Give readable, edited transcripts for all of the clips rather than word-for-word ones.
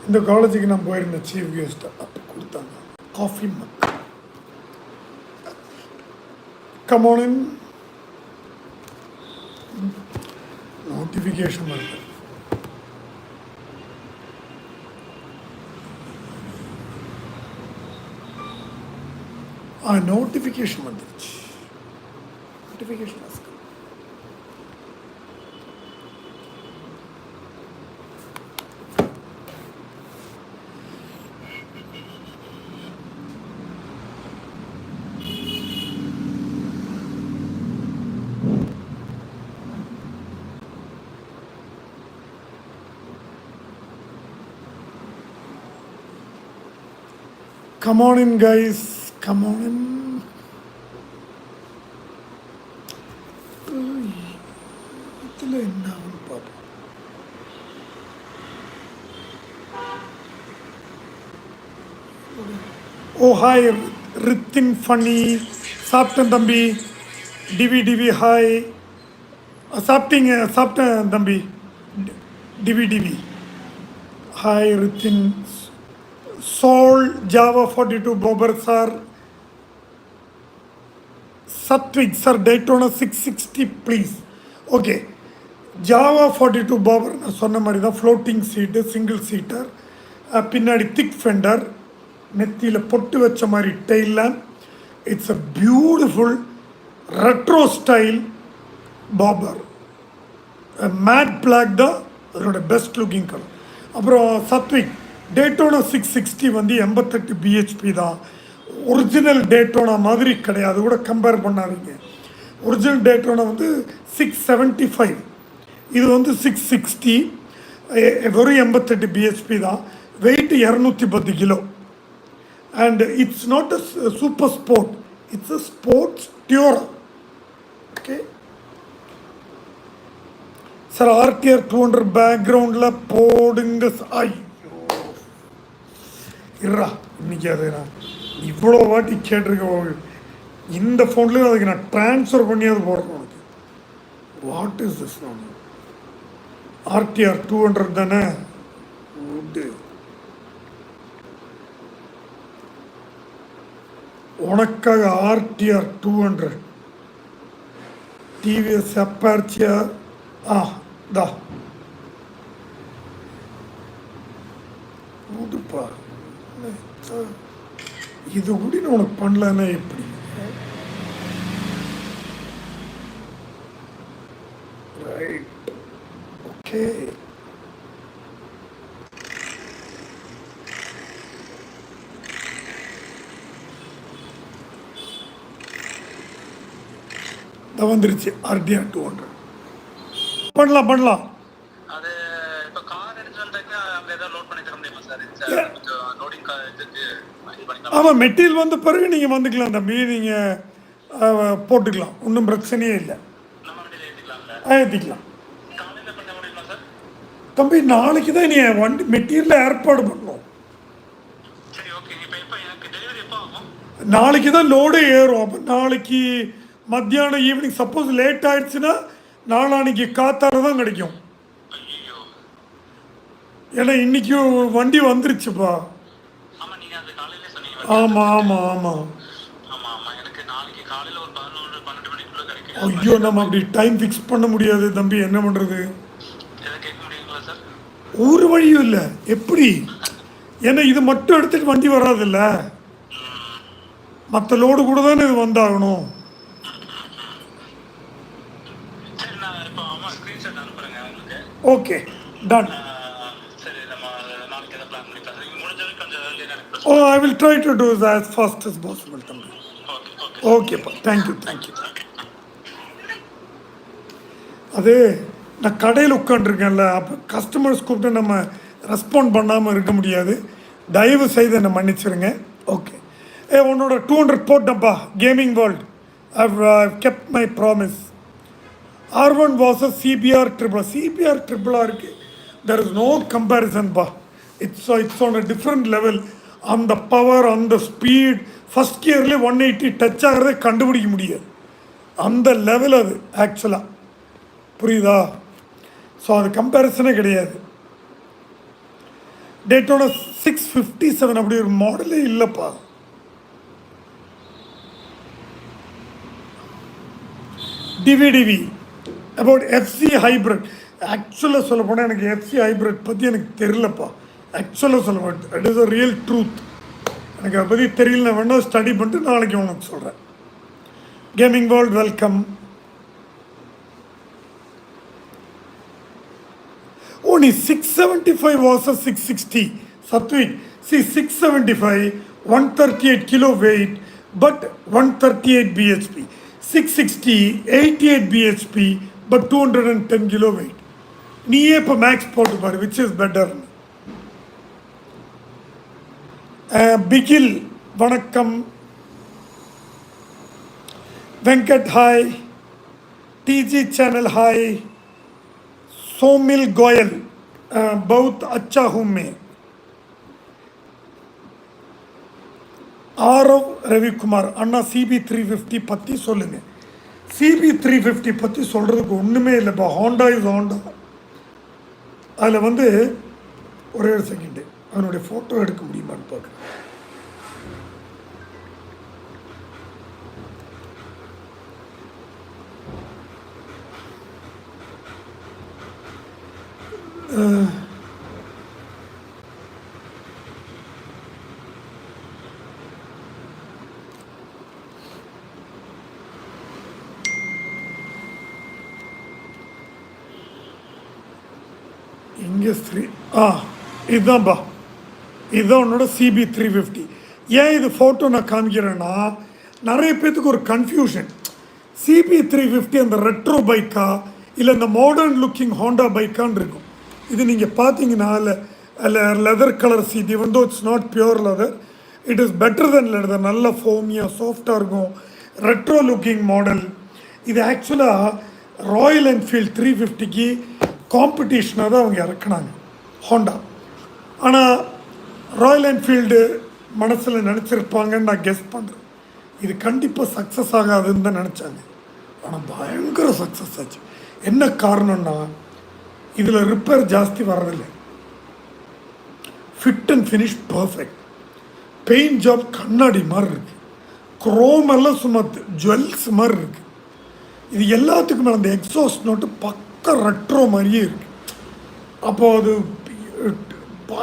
இந்த காலேஜுக்கு நான் போயிருந்தேன் சீஃப் கெஸ்ட்டாக, அப்போ கொடுத்தாங்க காஃபி மக். கமானின் நோட்டிஃபிகேஷன் வருது. நோட்டிஃபிகேஷன் வந்துருச்சு. Notification come on in guys, come on in. இதில் என்ன பார்ப்போம். ஓ ஹாய் ரித்தின் ஃபனி, சாப்பிட்டேன் தம்பி. டிவி ஹாய், சாப்பிட்டேன் தம்பி. TV hi Rithin. Sol, Java 42, Bobber sir. Satwik sir, Daytona 660 please. Okay, Java 42 Bobber நான் சொன்ன மாதிரி தான். ஃப்ளோட்டிங் சீட்டு, சிங்கிள் சீட்டர், பின்னாடி திக் ஃபெண்டர், நெத்தியில் பொட்டு வச்ச மாதிரி tail lamp. It's a beautiful retro style bobber. Matte black தான் அதோட பெஸ்ட் லுக்கிங் கலர். அப்புறம் சத்விக் டேட்டோனா 660 வந்து 88 பிஹெச்பி தான். ஒரிஜினல் டேட்டோனா மாதிரி கிடையாது, கூட கம்பேர் பண்ணாதீங்க. ஒரிஜினல் டேட்டோனா வந்து 675, இது வந்து 660, வெறும் 88 பிஹெச்பி தான். Weight 210 kilo. And it's not a super sport, it's a sports tourer. Okay sir, RTR 200 பேக்ரவுண்டில் போடுங்க. இருறா, இன்றைக்கி அது நான் இவ்வளோ வாட்டி கேட்டிருக்கேன். இந்த ஃபோன்லேயும் அதுக்கு நான் ட்ரான்ஸ்ஃபர் பண்ணியாவது போடுறேன் உனக்கு. What is this? நான் ஆர்டிஆர் 200 தானே. உனக்காக ஆர்டிஆர் 200 டிவிஎஸ் அப்பார்ச்சியா. தா ஊதுப்பா. இது கூட உனக்கு பண்ணலன்னா எப்படி? Right, okay. வந்துருச்சு ஆர்டிஆர் 200. பண்ணலாம். ஆமாம், மெட்டீரியல் வந்த பிறகு நீங்கள் வந்துக்கலாம் தம்பி. நீங்கள் போட்டுக்கலாம், ஒன்றும் பிரச்சனையே இல்லை. ஏற்றிக்கலாம் தம்பி. நாளைக்கு தான் நீ வண்டி மெட்டீரியல் ஏற்பாடு பண்ணணும். நாளைக்கு தான் லோடு ஏறும். அப்போ நாளைக்கு மத்தியானம் ஈவினிங் சப்போஸ் லேட் ஆயிடுச்சுன்னா நாளான்னைக்கு காத்தால தான் கிடைக்கும். ஏன்னா இன்னைக்கு வண்டி வந்துருச்சுப்பா. ஆமாம். ஐயோ, நம்ம அப்படி டைம் ஃபிக்ஸ் பண்ண முடியாது தம்பி. என்ன பண்ணுறது? ஒரு வழியும் இல்லை. எப்படி? ஏன்னா இது மட்டும் எடுத்துகிட்டு வண்டி வராதில்ல, மற்ற லோடு கூட தானே இது வந்தாகணும். Okay, done. I will try to do that as fast as possible. Okay, thank you. அது நான் கடையில் உட்காந்துருக்கேன்ல, அப்போ கஸ்டமர்ஸ் கூப்பிட்டு நம்ம ரெஸ்பாண்ட் பண்ணாமல் இருக்க முடியாது. தயவு செய்து என்னை மன்னிச்சிருங்க. ஓகே, உன்னோட 200 போட்டப்பா. Gaming world, I've kept my promise. R1 was a CBR RRR. There is no comparison pa. It's on a different level. அந்த பவர், அந்த ஸ்பீட், ஃபஸ்ட் கியர்லேயே 180 டச் ஆகிறதே கண்டுபிடிக்க முடியாது. அந்த லெவல் அது ஆக்சுவலாக, புரியுதா? ஸோ அது கம்பேரிசனே கிடையாது. டேட்டோனா 657 அப்படி ஒரு மாடலே இல்லைப்பா. டிவிடிவி அபவுட் எஃப்சி ஹைப்ரிட். ஆக்சுவலாக சொல்ல போனால் எனக்கு எஃப்சி ஹைப்ரிட் பற்றி எனக்கு தெரியலப்பா. ஆக்சுவலாக சொல்ல போனால் it is a real truth. எனக்கு அதை பற்றி தெரியல, வேணால் ஸ்டடி பண்ணிட்டு நாளைக்கு உனக்கு சொல்கிறேன். Gaming world welcome. ஓ, நீ 675 versus 660 Satwik. C 675 138 kilo weight but 138 PHP. 660 88 PHP but 210 kilo weight. நீயே இப்போ மேக்ஸ் போட்டு பாரு விச் இஸ் பெட்டர். பிகில் வணக்கம். Venkat hi. DG channel hi. Somil Goyal बहुत अच्छा हूँ मैं. आरव रविकुमार अन्ना CB350 பற்றி சொல்லுங்கள். CB350 பற்றி சொல்கிறதுக்கு ஒன்றுமே இல்லைப்பா. Honda is Honda. அதில் வந்து ஒரே ஒரு செகண்டு அதனுடைய ஃபோட்டோ எடுக்க முடியுமான்னு பார்க்குறேன். இங்கே இதுதான்ப்பா, இதுதான் உன்னோட CB350. ஏன் இது ஃபோட்டோ நான் காமிக்கிறேன்னா நிறைய பேர்த்துக்கு ஒரு கன்ஃபியூஷன். CB350 அந்த ரெட்ரோ பைக்கா இல்லை இந்த மாடர்ன் லுக்கிங் ஹோண்டா பைக்கான்னு இருக்கும். இது நீங்கள் பார்த்தீங்கன்னா அதில் லெதர் கலர் சீட், இவன் தோ it's not pure leather, it is better then leather. நல்ல ஃபோமியாக சாஃப்டாக இருக்கும், ரெட்ரோ லுக்கிங் மாடல். இது ஆக்சுவலாக ராயல் என்ஃபீல்ட் 350க்கு காம்படிஷனாக தான் அவங்க இறக்குனாங்க ஹோண்டா. ஆனால் ராயல் என்ஃபீல்டு மனசில் நினச்சிருப்பாங்கன்னு நான் கெஸ் பண்ணுறேன். இது கண்டிப்பாக சக்ஸஸ் ஆகாதுன்னு தான் நினச்சாங்க. ஆனால் பயங்கர சக்ஸஸ் ஆச்சு. என்ன காரணம்னா இதில் ரிப்பேர் ஜாஸ்தி வர்றதில்லை. Fit and finish perfect. Paint job கண்ணாடி மாதிரி இருக்குது. குரோம் எல்லாம் சும்மா ஜுவல்ஸ் மாதிரி இருக்குது. இது எல்லாத்துக்கும் மேலே அந்த எக்ஸாஸ்ட் நோட்டு பக்க ரெட்ரோ மாதிரியே இருக்குது. அப்போது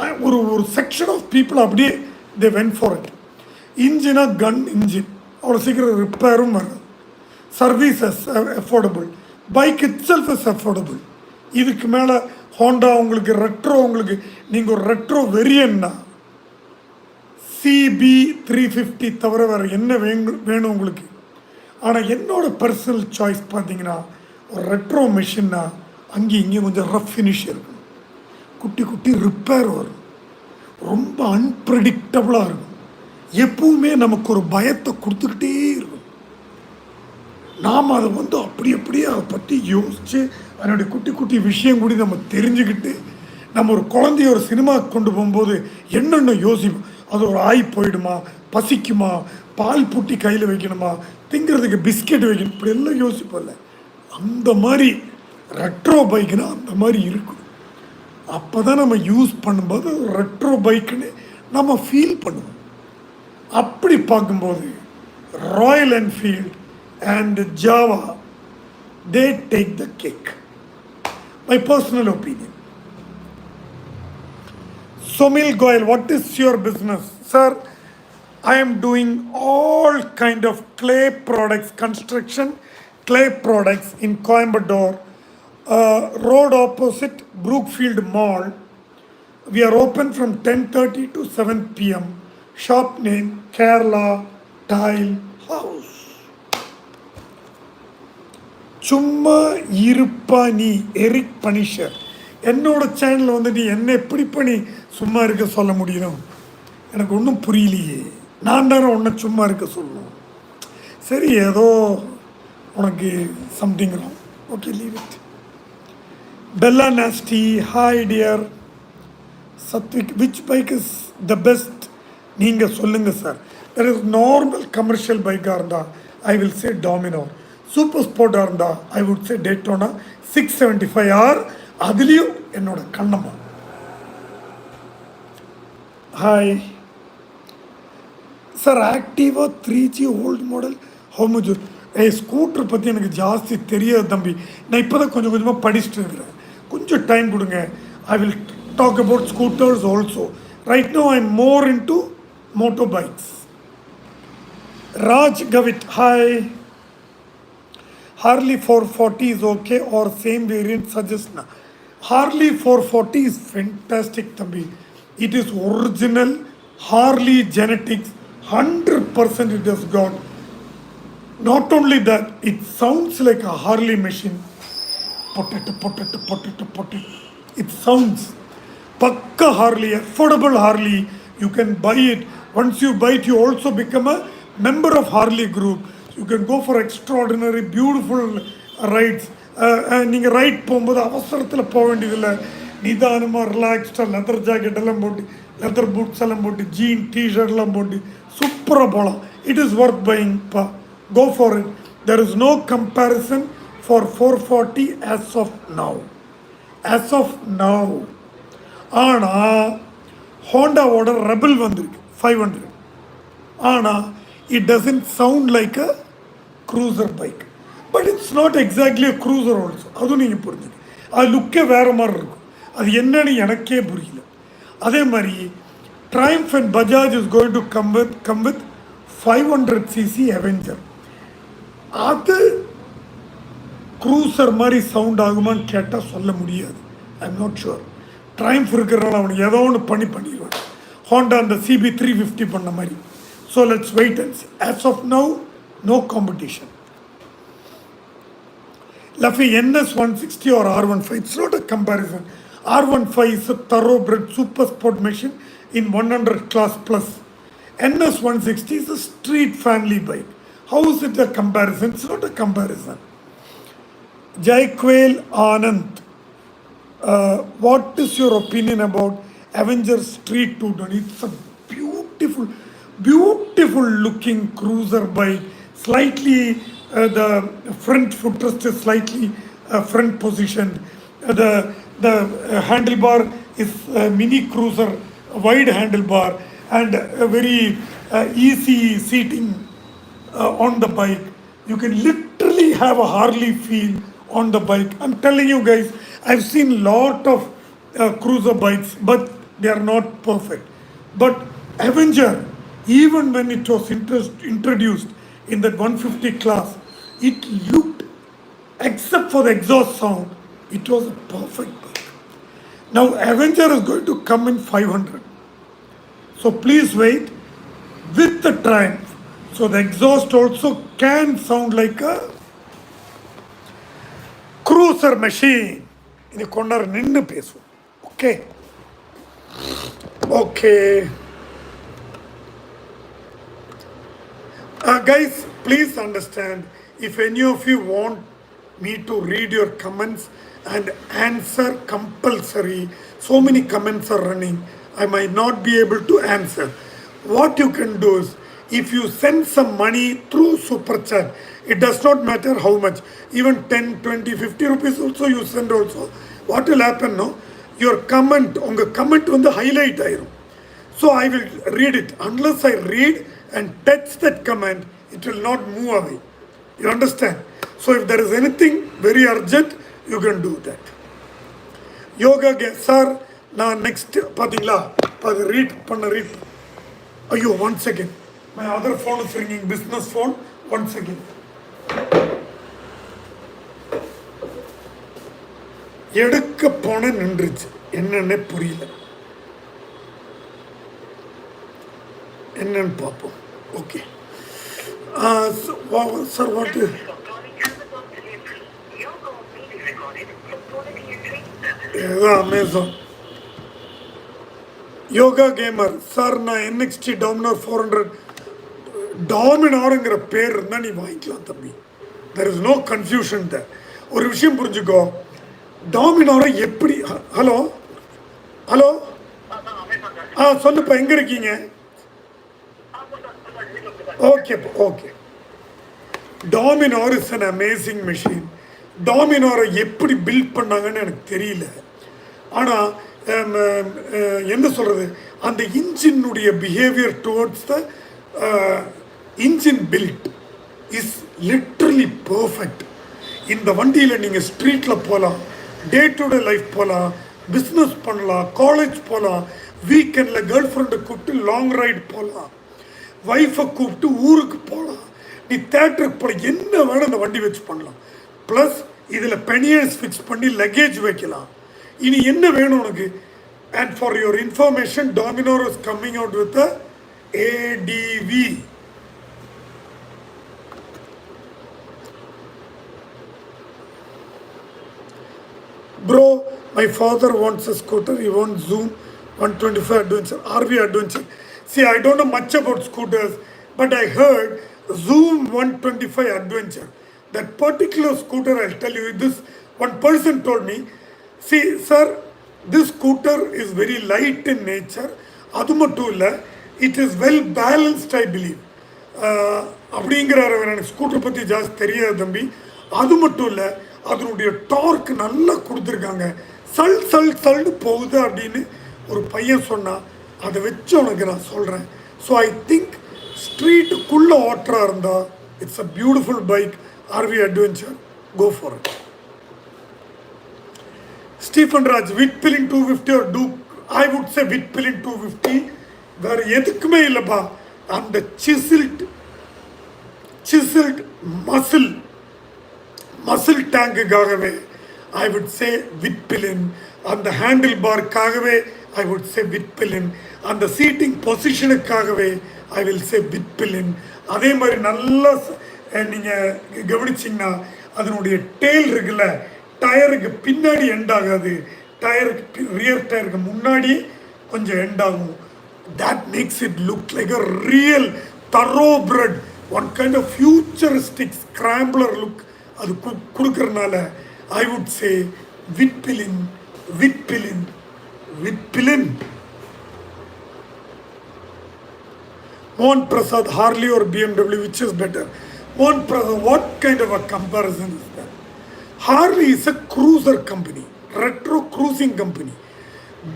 அது ஒரு செக்ஷன் ஆஃப் பீப்புள் அப்படியே தே வென்ட் ஃபார் இட். இன்ஜினா கன் இன்ஜின், அவ்வளோ சீக்கிரம் ரிப்பேரும் வராது. Services affordable. Bike itself is affordable. இதுக்கு மேலே ஹோண்டா உங்களுக்கு ரெட்ரோ, உங்களுக்கு நீங்கள் ஒரு ரெட்ரோ வெரியன்னா CB350 தவிர வேறு என்ன வேணும் உங்களுக்கு. ஆனால் என்னோட பர்சனல் சாய்ஸ் பார்த்தீங்கன்னா ஒரு ரெட்ரோ மிஷின்னா அங்கேயும் இங்கேயும் கொஞ்சம் ரஃப் ஃபினிஷ் இருக்கும், குட்டி குட்டி ரிப்பேர் வரும், ரொம்ப அன்பிரடிக்டபுளாக இருக்கும், எப்பவுமே நமக்கு ஒரு பயத்தை கொடுத்துக்கிட்டே இருக்கும். நாம் அதை வந்து அப்படியே அதை பற்றி யோசித்து அதனுடைய குட்டி குட்டி விஷயம் கூட நம்ம தெரிஞ்சுக்கிட்டு நம்ம ஒரு குழந்தைய ஒரு சினிமாவுக்கு கொண்டு போகும்போது என்னென்ன யோசிப்போம். அது ஒரு ஆய் போயிடுமா, பசிக்குமா, பால் புட்டி கையில் வைக்கணுமா, திங்கிறதுக்கு பிஸ்கெட் வைக்கணும், இப்படி எல்லாம் யோசிப்போம்ல. அந்த மாதிரி ரெட்ரோ பைக்குனா அந்த மாதிரி இருக்கும். அப்போ தான் நம்ம யூஸ் பண்ணும்போது ரெட்ரோ பைக்குன்னு நம்ம ஃபீல் பண்ணுவோம். அப்படி பார்க்கும்போது Royal Enfield and Java, they take the cake. My personal opinion. Somil Goyal, what is your business? Sir, I am doing all kind of clay products, construction clay products in Coimbatore, road opposite Brookfield Mall. We are open from 10:30 to 7 p.m. Shop name Kerala Tile House. சும்மா இருப்பா நீ Eric punisher. என்னோட சேனலில் வந்து நீ என்ன எப்படி பண்ணி சும்மா இருக்க சொல்ல முடியும்? எனக்கு ஒன்றும் புரியலையே. நான் தானே உன்னை சும்மா இருக்க சொல்லணும். சரி, ஏதோ உனக்கு something wrong. Okay, leave it. Bella nasty, hi dear. Satvik, which bike is the best? நீங்கள் சொல்லுங்கள் sir. There is normal commercial பைக்காக இருந்தால் I will say Dominar. Super ஸ்போர்ட்டாக இருந்தால் I would say Daytona 675R. அதுலேயும் என்னோட Kannamma Hi. Sir, Activa 3G old model, how much? Scooter பற்றி எனக்கு ஜாஸ்தி தெரியாது தம்பி. நான் இப்போ தான் கொஞ்சம் கொஞ்சமாக படிச்சுட்டு இருக்கிறேன். கொஞ்சம் டைம் கொடுங்க. I will talk about scooters also. Right now I am more into moto bikes. Raj Gavit, hi. Harley 440 is okay or same variant suggest na. Harley 440 is fantastic thambi. It is original Harley genetics. 100% it has got. Not only that, it sounds like a Harley machine. Potato. It sounds pakka Harley, affordable Harley. You can buy it. Once you buy it, you also become a member of Harley group. You can go for extraordinary, beautiful rides. நீங்கள் right போகும்போது அவசரத்தில் போக வேண்டியதில்லை. நிதானமாக ரிலாக்ஸ்டாக leather jacket எல்லாம் போட்டு, leather boots எல்லாம் போட்டு, ஜீன் டிஷர்ட்லாம் போட்டு சூப்பராக போகலாம். இட் இஸ் ஒர்த் பையிங்ப்பா. Go for it. There is no comparison for 440 as of now. As of now. ஆனால் ஹோண்டாவோட ரெபல் வந்திருக்கு 500. ஆனால் it doesn't sound like a cruiser bike. But it's not exactly a cruiser also. அதுவும் நீங்கள் புரிஞ்சுங்க. அது லுக்கே வேறு மாதிரி இருக்கும். அது என்னன்னு எனக்கே புரியல. அதே மாதிரி Triumph and Bajaj is going to come with 500cc Avenger. அது க்ரூசர் மாதிரி சவுண்ட் ஆகுமான்னு கேட்டால் சொல்ல முடியாது. I am not sure. Triumph இருக்கிறனால அவனுக்கு ஏதோ ஒன்று பண்ணிடுவான். ஹோண்டா அந்த CB 350 பண்ண மாதிரி. So let's wait and see. As of now, no competition. Luffy NS 160 or R15, it's not a comparison. R15 is a thoroughbred super sport machine in 100 class plus. NS 160 is a street family bike. How is it a comparison? It's not a comparison. Jaikwel Anand, what is your opinion about Avenger Street 220? It's a beautiful looking cruiser bike. Slightly the front footrest is slightly front positioned. The handlebar is a mini cruiser, wide handlebar, and a very easy seating on the bike. You can literally have a Harley feel on the bike. I'm telling you guys, I've seen lot of cruiser bikes, but they are not perfect. But Avenger, even when it was introduced in that 150 class, it looked, except for the exhaust sound, it was a perfect bike. Now Avenger is going to come in 500. So please wait with the Triumph. So the exhaust also can sound like a cruiser machine. இது கொண்டார நின்று பேசுவோம். Okay. Guys, please understand, if any of you want me to read your comments and answer compulsory, so many comments are running, I might not be able to answer. What you can do is, if you send some money through super chat, it does not matter how much, even 10, 20, 50 rupees also you send also, what will happen, no? Your comment, unga comment on the highlight iron. So I will read it. Unless I read and touch that comment, it will not move away. You understand? So if there is anything very urgent, you can do that. Yoga sir, na next pathingla read panna read. Ayyo, 1 second. My other phone is ringing, business phone. 1 second. எடுக்க போன நின்றுச்சு. என்னன்னு புரியல. என்னன்னு பார்ப்போம். Okay. Sir, what is... Amazon. Yoga gamer. Sir, நான் NXT Dominar 400 Dominarங்கிற பேர் இருந்தால் நீ வாங்கிக்கலாம் தம்பி. There is no confusion there. ஒரு விஷயம் புரிஞ்சுக்கோ. டாமினாரை எப்படி... ஹலோ சொல்லுப்பா, எங்கே இருக்கீங்க? Okay. Dominar is an amazing machine. டாமினாரை எப்படி பில்ட் பண்ணாங்கன்னு எனக்கு தெரியல. ஆனால் என்ன சொல்கிறது, அந்த இன்ஜினுடைய behaviour towards the engine build is literally perfect. இந்த வண்டியில் நீங்கள் ஸ்ட்ரீட்டில் போகலாம், டே டு டே லைஃப் போகலாம், பிஸ்னஸ் பண்ணலாம், காலேஜ் போகலாம், வீக்கெண்டில் கேர்ள் ஃப்ரெண்டை கூப்பிட்டு லாங் ரைட் போகலாம், ஒய்ஃபை கூப்பிட்டு ஊருக்கு போகலாம், நீ தேட்டருக்கு போகலாம், என்ன வேணும் அந்த வண்டி வச்சு பண்ணலாம். ப்ளஸ் இதில் பெனியர்ஸ் ஃபிக்ஸ் பண்ணி லக்கேஜ் வைக்கலாம். இனி என்ன வேணும் உனக்கு? And for your information, Dominar is coming out with a ADV. Bro, my father wants a scooter. He wants Zoom 125 Adventure, RV Adventure. See, I don't know much about scooters, but I heard Zoom 125 Adventure. That particular scooter, I'll tell you this. One person told me, see, sir, this scooter is very light in nature. அது மட்டும் இல்லை, it is well balanced, I believe. அப்படிங்கிறார். எனக்கு scooter பற்றி ஜாஸ்தி தெரியாது தம்பி. அது மட்டும் இல்லை, அதனுடைய டார்க் நல்லா கொடுத்துருக்காங்க. சல் சல் சல்னு போகுது அப்படின்னு ஒரு பையன் சொன்னான். அதை வச்சு உனக்கு நான் சொல்கிறேன். ஸோ ஐ திங்க் ஸ்ட்ரீட்டுக்குள்ளே ஓட்டராக இருந்தால் it's a beautiful bike. Arvi adventure, go for it. Stephen Raj, Vitpilen 250 or do, I would say Vitpilen 250. வேறு எதுக்குமே இல்லைப்பா. அந்த சிசில்ட் மசில் டேங்குக்காகவே I would say Vitpilen. அந்த ஹேண்டில் பார்க்காகவே I would say Vitpilen. அந்த seating பொசிஷனுக்காகவே I will say Vitpilen. அதே மாதிரி நல்லா நீங்கள் கவனிச்சிங்கன்னா அதனுடைய டெயில் இருக்குல்ல, டயருக்கு பின்னாடி எண்ட் ஆகாது, டயருக்கு ரியர் டயருக்கு முன்னாடி கொஞ்சம் எண்ட் ஆகும். That makes it look like a real thoroughbred, one kind of futuristic scrambler look. அது கொடுக்கறனால I would say with pillin. Mohan Prasad, Harley or BMW, which is better? Mohan Prasad, what kind of a comparison is that? Harley is a cruiser company, retro cruising company.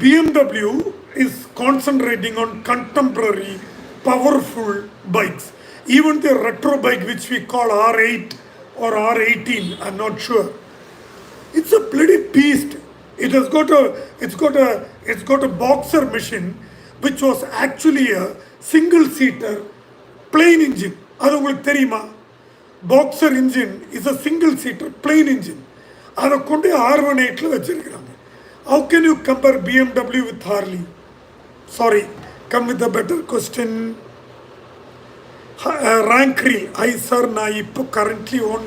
BMW is concentrating on contemporary, powerful bikes. Even the retro bike, which we call R8 or R18, I'm not sure. It's a bloody beast. It's got a boxer machine, which was actually a single-seater plain engine. அது உங்களுக்கு தெரியுமா? Boxer engine is a single-seater plain engine. அதை கொண்டு R18 வச்சிருக்கிறாங்க. How can you compare BMW with Harley? Sorry, come with a better question. Rank reel. Sir, நான் இப்போ currently own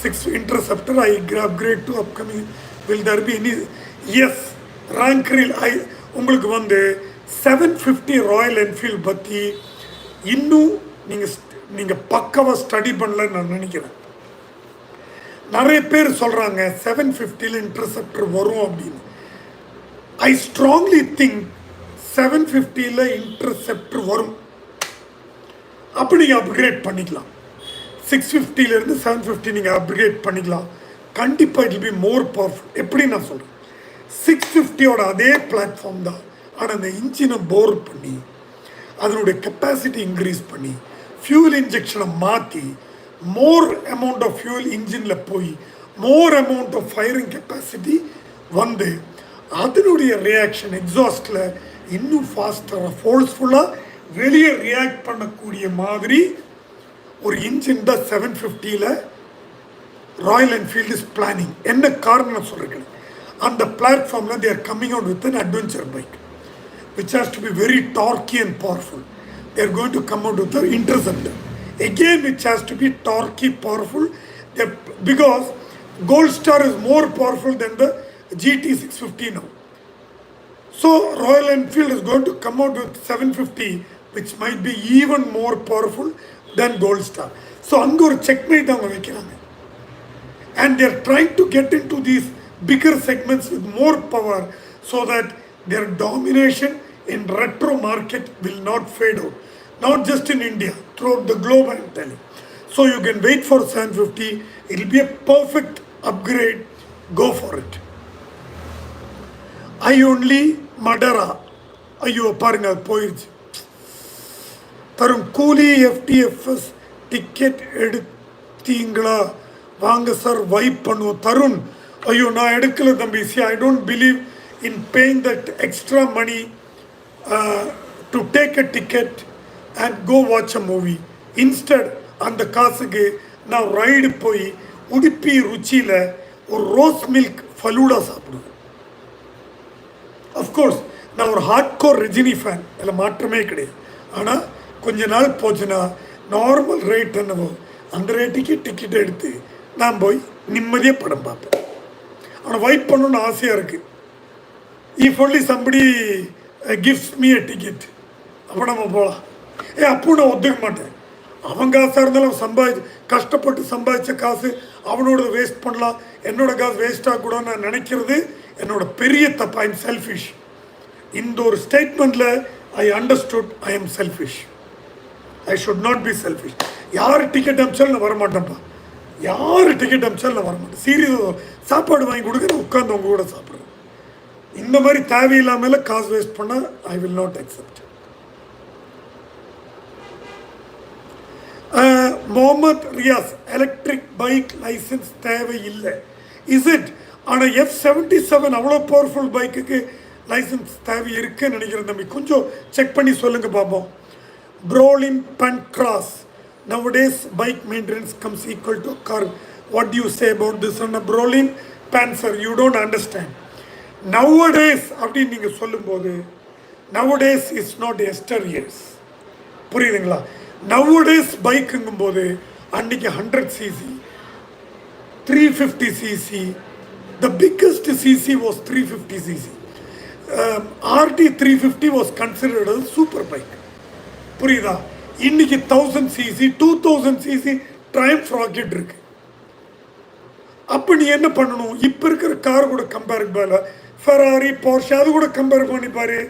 6 Interceptor. I upgrade to upcoming. Will there be any? Yes, rank reel. உங்களுக்கு வந்து 750 Royal Enfield பற்றி இன்னும் நீங்கள் பக்காவாக study பண்ணலன்னு நான் நினைக்கிறேன். நிறைய பேர் சொல்கிறாங்க 750 இன்டர்செப்டர் வரும் அப்படின்னு. ஐ ஸ்ட்ராங்லி திங்க் 750 இன்டர்செப்டர் வரும். அப்படி நீங்கள் அப்கிரேட் பண்ணிக்கலாம். 650 750 நீங்கள் அப்கிரேட் பண்ணிக்கலாம். கண்டிப்பாக it will be more powerful. எப்படி நான் சொல்கிறேன், 650 அதே பிளாட்ஃபார்ம் தான். ஆனால் அந்த இன்ஜினை போர் பண்ணி அதனுடைய கெப்பாசிட்டி இன்க்ரீஸ் பண்ணி ஃபியூல் இன்ஜெக்ஷனை மாற்றி மோர் அமௌண்ட் ஆஃப் ஃபியூல் இன்ஜினில் போய் more amount of firing capacity வந்து அதனுடைய ரியாக்ஷன் எக்ஸாஸ்டில் இன்னும் ஃபாஸ்டராக ஃபோர்ஸ்ஃபுல்லாக வெளியே ரியாக்ட் பண்ணக்கூடிய மாதிரி ஒரு இன்ஜின் தான் 750 ராயல் என்ஃபீல்டு இஸ் பிளானிங். என்ன காரணம் சொல்கிறேன், அந்த பிளாட்ஃபார்மில் they are coming out with an adventure bike which has to be very torquey and powerful. They are going to come out with an Interceptor again which has to be torquey, powerful, because Gold Star is more powerful than the GT 650 now. So Royal Enfield is going to come out with 750 which might be even more powerful than Gold Star. So அங்கே ஒரு checkmate அவங்க வைக்கிறாங்க. And they are trying to get into these bigger segments with more power so that their domination in retro market will not fade out. Not just in India, throughout the globe I am telling. So you can wait for 750. It will be a perfect upgrade. Go for it. I only மடரா. ஐயோ பாருங்க அது போயிடுச்சு. தரும் கூலி FDFS ticket எடுத்தீங்களா? வாங்க sir vibe பண்ணுவோம். தருண், ஐயோ நான் எடுக்கல தம்பி. See I don't believe in paying that extra money to take a ticket and go watch a movie. Instead அந்த காசுக்கு நான் ரைடு போய் உடுப்பி ருச்சியில் ஒரு ரோஸ் மில்க் ஃபலூடா சாப்பிடுவேன். அஃப்கோர்ஸ் நான் ஒரு ஹார்ட்கோர் ரஜினி ஃபேன், அதில் மாற்றமே கிடையாது. ஆனால் கொஞ்ச நாள் போச்சுன்னா நார்மல் ரேட் என்னவோ அந்த ரேட்டுக்கு டிக்கெட் எடுத்து நான் போய் நிம்மதியாக படம் பார்ப்பேன். ஆனால் வெயிட் பண்ணணுன்னு ஆசையாக இருக்குது. If only somebody gifts me a ticket, அப்போ நம்ம போகலாம். அப்போ நான் ஒத்துக்க மாட்டேன். அவன் காசாக இருந்தாலும் கஷ்டப்பட்டு சம்பாதிச்ச காசு அவனோட வேஸ்ட் பண்ணலாம், என்னோட காசு வேஸ்ட்டாக கூட நான் நினைக்கிறது என்னோட பெரிய தப்பு. I am selfish. இந்த ஒரு ஸ்டேட்மெண்ட்டில் I understood I am selfish. I should not be selfish. யார் டிக்கெட் அமிச்சாலும் நான் வரமாட்டேன்ப்பா. யார் டிக்கெட் அமிச்சாலும் நான் வரமாட்டேன். சீரியஸாக சாப்பாடு வாங்கி கொடுக்குற உட்காந்து உங்க கூட சாப்பிட்றேன். இந்த மாதிரி தேவையில்லாமல் காசு வேஸ்ட் பண்ணால் I will not accept. Mohammed Riyaz, electric bike licence தேவை இல்லை. Is it? ஆனால் F77 அவ்வளோ பவர்ஃபுல் பைக்குக்கு லைசன்ஸ் தேவை இருக்குன்னு நினைக்கிறேன் தம்பி. கொஞ்சம் செக் பண்ணி சொல்லுங்கள் பார்ப்போம். Brolin Pancras, nowadays bike maintenance comes equal to a car. What do you say about this? And Brolin Panzer, you don't understand. Nowadays அப்படின்னு நீங்கள் சொல்லும்போது nowadays is not yesteryears. புரியுதுங்களா? nowadays பைக்குங்கும்போது அன்றைக்கி 100cc 350cc, the biggest cc was 350cc. RT 350 was considered as super bike. புரியுதா? இன்னைக்கு 1000cc 2000cc ட்ரைம்ஃப் rocket இருக்கு. அப்போ நீ என்ன பண்ணணும்? இப்போ இருக்கிற கார் கூட கம்பேர் பண்ணல, ஃபெராரி போர்ஷே அது கூட கம்பேர் பண்ணி பாரு.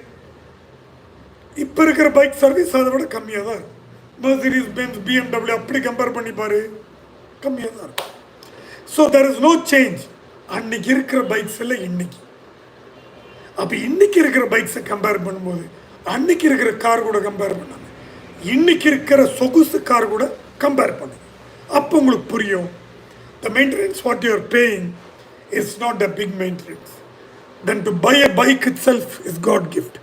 இப்போ இருக்கிற பைக் சர்வீஸ் அதை விட கம்மியாக தான் இருக்கும். மெர்சிடிஸ் பென்ஸ் BMW அப்படி கம்பேர் பண்ணி பாரு, கம்மியாக தான் இருக்கும். So there is no change. அன்னைக்கு இருக்கிற பைக்ஸ் எல்லாம் இன்னைக்கு. அப்போ இன்னைக்கு இருக்கிற பைக்ஸை கம்பேர் பண்ணும்போது அன்னைக்கு இருக்கிற கார் கூட கம்பேர் பண்ணாங்க, இன்னைக்கு இருக்கிற சொகுசு கார் கூட கம்பேர் பண்ணுங்க. அப்போ உங்களுக்கு புரியும். The maintenance what you are paying is not a big maintenance. Then to buy a bike itself is God gift.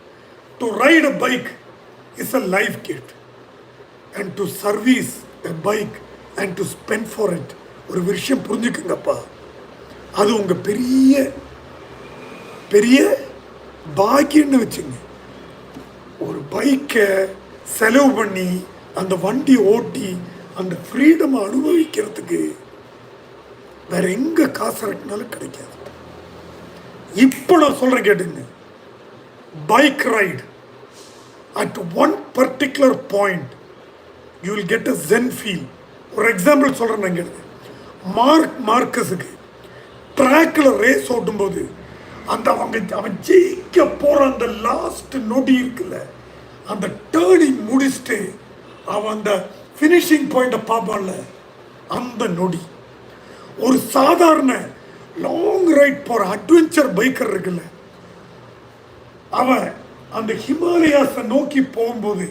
To ride a bike is a life gift. And to service a bike and to spend for it, ஒரு விஷயம் புரிஞ்சுக்குங்கப்பா, அது உங்கள் பெரிய பெரிய பாக்கியன்னு வச்சுங்க. ஒரு பைக்கை செலவு பண்ணி அந்த வண்டி ஓட்டி அந்த ஃப்ரீடம் அனுபவிக்கிறதுக்கு வேற எங்கே காசு இறக்குனாலும் கிடைக்காது. இப்போ நான் சொல்கிறேன் கேட்டுங்க. Bike ride at one particular point you will get a zen feel. ஒரு எக்ஸாம்பிள் சொல்கிறேன் நான் கேட்டு. மார்க்கஸுக்கு ட்ராக்கில் ரேஸ் ஓட்டும்போது அந்த அவன் ஜெயிக்க போகிற அந்த லாஸ்ட் நொடி இருக்குல்ல, அந்த டேர்னிங் முடிச்சுட்டு அவன் அந்த ஃபினிஷிங் பாயிண்ட்டை பார்ப்பான்ல, அந்த நொடி. ஒரு சாதாரண லாங் ரைட் போகிற அட்வென்ச்சர் பைக்கர் இருக்குல்ல, அவன் அந்த ஹிமாலயாஸை நோக்கி போகும்போது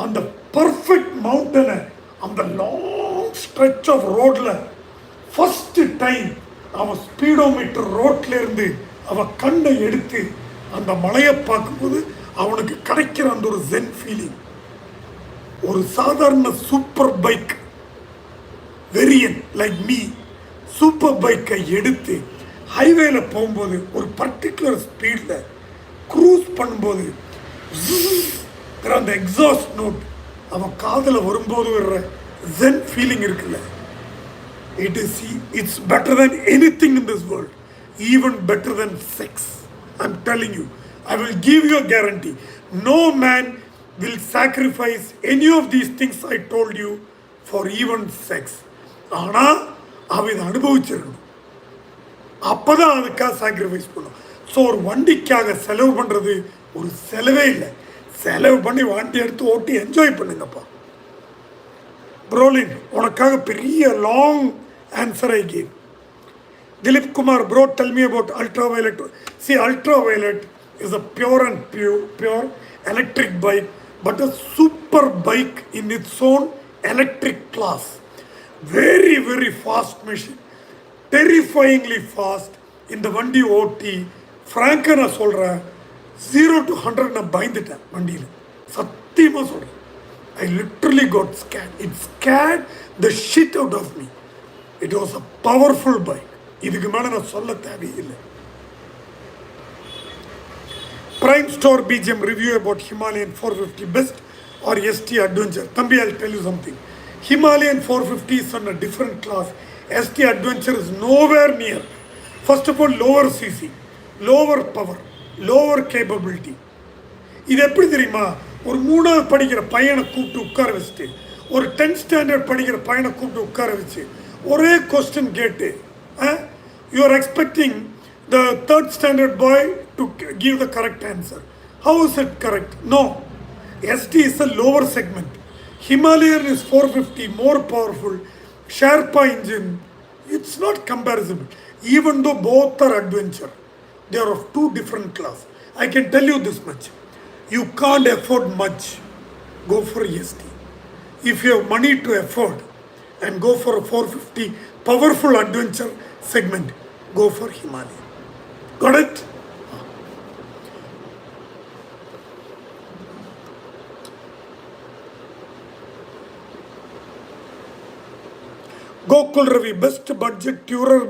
அந்த பர்ஃபெக்ட் மவுண்டனை அந்த லாங் ஸ்ட்ரெச் ஆஃப் ரோடில் ஃபஸ்ட்டு டைம் அவன் ஸ்பீடோமீட்டர் ரோட்லேருந்து அவன் கண்ணை எடுத்து அந்த மலையை பார்க்கும்போது அவனுக்கு கிடைக்கிற அந்த ஒரு ஜென் ஃபீலிங். ஒரு சாதாரண super bike everyone like me super பைக்கை எடுத்து ஹைவேல போகும்போது ஒரு பர்டிகுலர் ஸ்பீடில் க்ரூஸ் பண்ணும்போது அந்த எக்ஸாஸ்ட் நோட் அவன் காதில் வரும்போது வர்ற ஜென் ஃபீலிங் இருக்குல்ல, it's better than anything in this world, even better than sex. I'm telling you, I will give you a guarantee. No man will sacrifice any of these things I told you for even sex. ஆனால் அவன் இதை அனுபவிச்சிருக்கணும், அப்போ தான் அதுக்காக sacrifice பண்ணும். So ஒரு வண்டிக்காக செலவு பண்ணுறது ஒரு செலவே இல்லை. செலவு பண்ணி வண்டி எடுத்து ஓட்டி என்ஜாய் பண்ணுங்கப்பா. Brolin, உனக்காக பெரிய long answer I gave. Dilip Kumar, bro, tell me about ultraviolet. See, ultraviolet is a pure electric bike, but a super bike in its own electric class. Very, very fast machine. Terrifyingly fast. இந்த வண்டி ஓட்டி ஃப்ராங்காக நான் சொல்கிறேன் 0 to 100 நான் பயந்துட்டேன் வண்டியில் சத்தியமாக சொல்கிறேன் I literally got scared. It scared the shit out of me. It was a powerful bike. இதுக்கு மேலே நான் சொல்ல தேவையில்லை. Prime Store BGM review about Himalayan 450 best or ST Adventure. Thambi, I'll tell you something. Himalayan 450 is on a different class. ST Adventure is nowhere near. First of all, lower CC, lower power, lower capability. இது எப்படி தெரியுமா, ஒரு 3வது படிக்கிற பையனை கூப்பிட்டு உட்கார வச்சுட்டு ஒரு 10th ஸ்டாண்டர்ட் படிக்கிற பையனை கூப்பிட்டு உட்கார வச்சு ஒரே கொஸ்டின் கேட்டு you are expecting the 3rd standard boy to give the correct answer. How is it correct? No. ST is a lower segment. Himalayan is 450, more powerful. Sherpa engine, it's not comparable. Even though both are adventure, they are of two different class. I can tell you this much. You can't afford much, go for ST. If you have money to afford and go for a 450 powerful adventure segment, go for Himalayan. Got it? Gokul Ravi, best budget tourer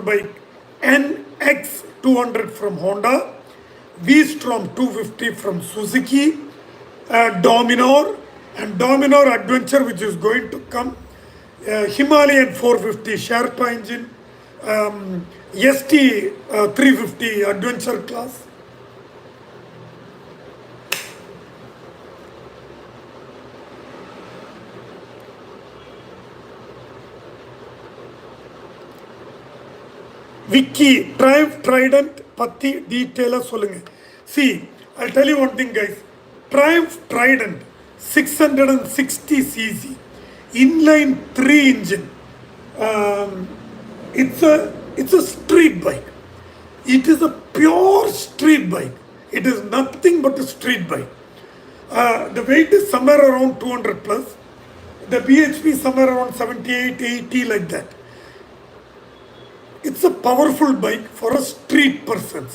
bike NX 200 from Honda, V-Strom 250 from Suzuki, Dominar and Dominar Adventure which is going to come, Himalayan 450 Sherpa engine, ST 350 Adventure class. Vicky, Triumph Trident, pathi, detail solunga. See, I'll tell you one thing, guys. Triumph Trident, 660 cc, inline 3 engine. It's a street bike. It is a pure street bike. It is nothing but a street bike. The weight is somewhere around 200 plus. The BHP somewhere around 78, 80 like that. It's a powerful bike for a street persons.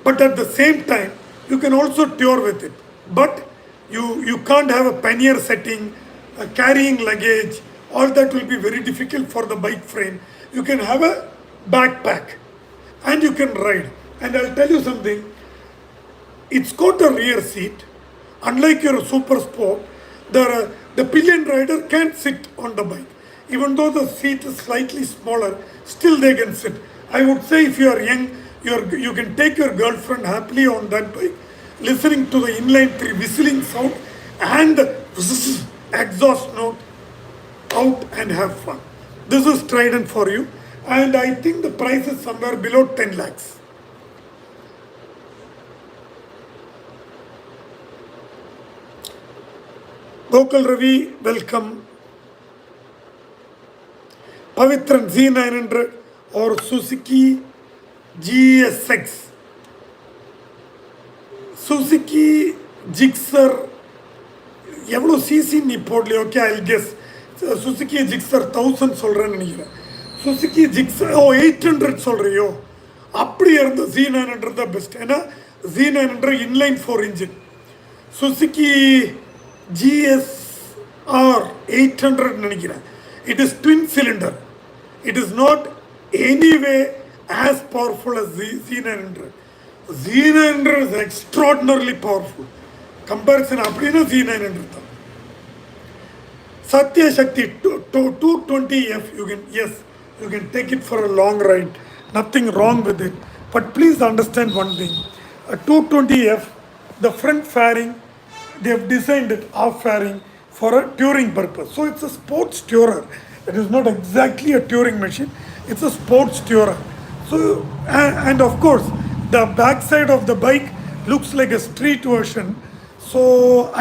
But at the same time, you can also tour with it. But you can't have a pannier setting, carrying luggage. All that will be very difficult for the bike frame. You can have a backpack and you can ride. And I'll tell you something. It's got a rear seat. Unlike your super sport, the pillion rider can't sit on the bike. Even though the seat is slightly smaller, still they can sit. I would say if you are young, you can take your girlfriend happily on that bike, listening to the inline 3 whistling sound and the exhaust note out and have fun. This is Trident for you. And I think the price is somewhere below 10 lakhs. Gokul Ravi, welcome. Pavitran Z900 or Suzuki GSX. Suzuki Gixxer, எவ்வளோ cc நீ போடலையே? Okay, I guess Suzuki Gixxer 1000 சொல்கிறேன்னு நினைக்கிறேன். Suzuki Gixxer 800 சொல்கிறியோ? அப்படி இருந்த Z900 தான் best. ஏன்னா Z900 inline 4 engine. Suzuki GSR 800 நினைக்கிறேன். It is twin cylinder. It is not anyway as powerful as Z900. Z900 is extraordinarily powerful. Comparison அப்படின்னா Z900 தான். Satya Shakti 220F, you can take it for a long ride. Nothing wrong with it. But please understand one thing. A 220F, the front fairing, they have designed it half fairing for a touring purpose. So it's a sports tourer. It is not exactly a touring machine. It's a sports tourer. So, and of course, the back side of the bike looks like a street version. So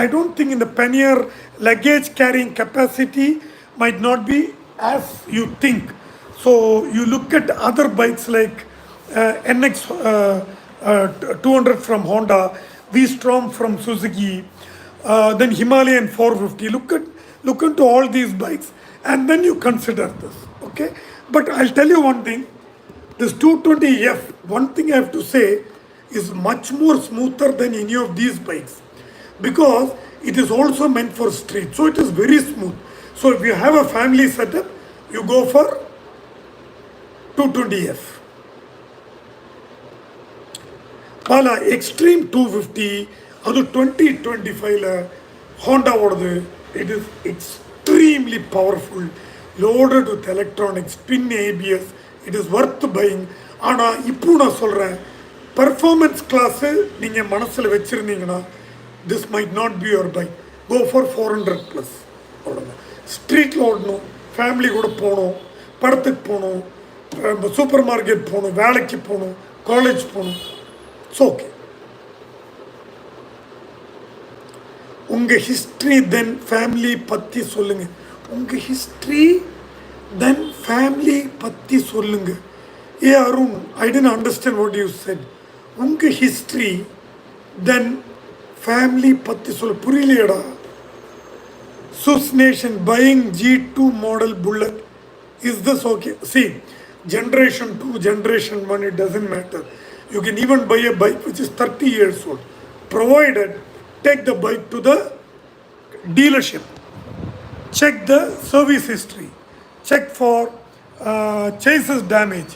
I don't think in the pannier luggage carrying capacity might not be as you think. So you look at other bikes like NX 200 from Honda, V-Strom from Suzuki, then Himalayan 450. Look into all these bikes, and then you consider this. Okay, but I'll tell you one thing. This 220F, one thing I have to say, is much more smoother than any of these bikes because it is also meant for street. So it is very smooth. So if you have a family setup, you go for 220F. Pala Extreme 250, ಅದು 2025 Honda ಓಡೋದು. It is extremely powerful, loaded with electronics, twin ABS. It is worth buying. ஆனால் இப்போ நான் சொல்கிறேன், performance class நீங்கள் மனசில் வச்சுருந்தீங்கன்னா this might not be your bike. Go for 400+. அவ்வளோதான். ஸ்ட்ரீட்டில் ஓடணும், ஃபேமிலி கூட போகணும், படத்துக்கு போகணும், சூப்பர் மார்க்கெட் போகணும், வேலைக்கு போகணும், காலேஜ் போகணும். It's okay. உங்கள் ஹிஸ்ட்ரி தென் ஃபேமிலி பற்றி சொல்லுங்கள். உங்கள் ஹிஸ்ட்ரி தென் ஃபேமிலி பற்றி சொல்லுங்கள். ஏ Arun, I didn't understand what you said. உங்கள் ஹிஸ்ட்ரி தென் ஃபேமிலி பற்றி சொல்ல புரியலையடா. சுஸ் நேஷன் buying G2 model bullet. Is this okay? See, generation 2, generation 1, it doesn't matter. You can even buy a bike which is 30 years old, provided take the bike to the dealership, check the service history, check for chassis damage,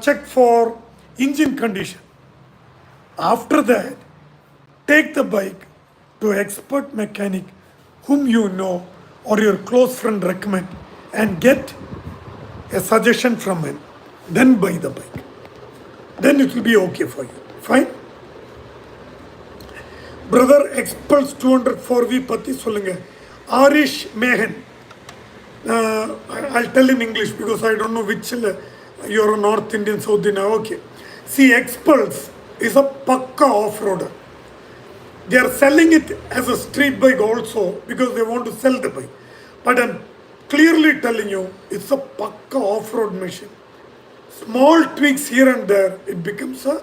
check for engine condition. After that, take the bike to expert mechanic whom you know or your close friend recommend and get a suggestion from him. Then buy the bike. Then it will be okay for you. Fine? Brother, Expulse 200 4V பற்றி சொல்லுங்க. Arish Mehan. I'll tell in English because I don't know which you're a North Indian, South Indian. Okay. See, Expulse is a pakka off-roader. They are selling it as a street bike also because they want to sell the bike. But I'm clearly telling you, it's a pakka off-road machine. Small tweaks here and there, it becomes a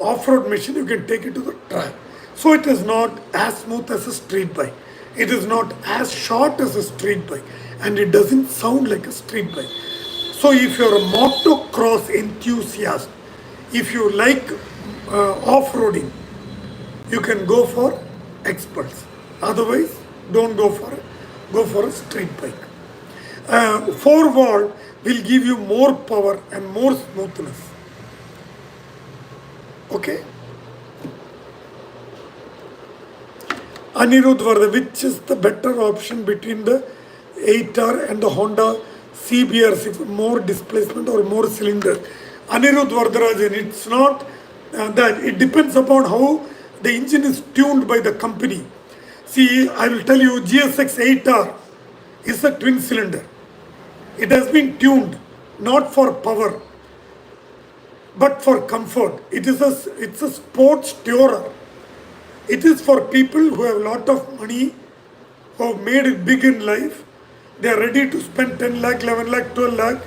off-road machine. You can take it to the track. So it is not as smooth as a street bike. It is not as short as a street bike. And it doesn't sound like a street bike. So if you're a motocross enthusiast, if you like off-roading, you can go for Expulse. Otherwise, don't go for it. Go for a street bike. 4-valve will give you more power and more smoothness. Okay? Anirudh Vardha, which is the better option between the 8R and the Honda CBR6, more displacement or more cylinder? Anirudh Vardharajan, it's not that. It depends upon how the engine is tuned by the company. See, I will tell you, GSX 8R is a twin cylinder. It has been tuned not for power but for comfort. It's a sports tourer. It is for people who have a lot of money, who have made it big in life. They are ready to spend 10 lakh, 11 lakh, 12 lakh.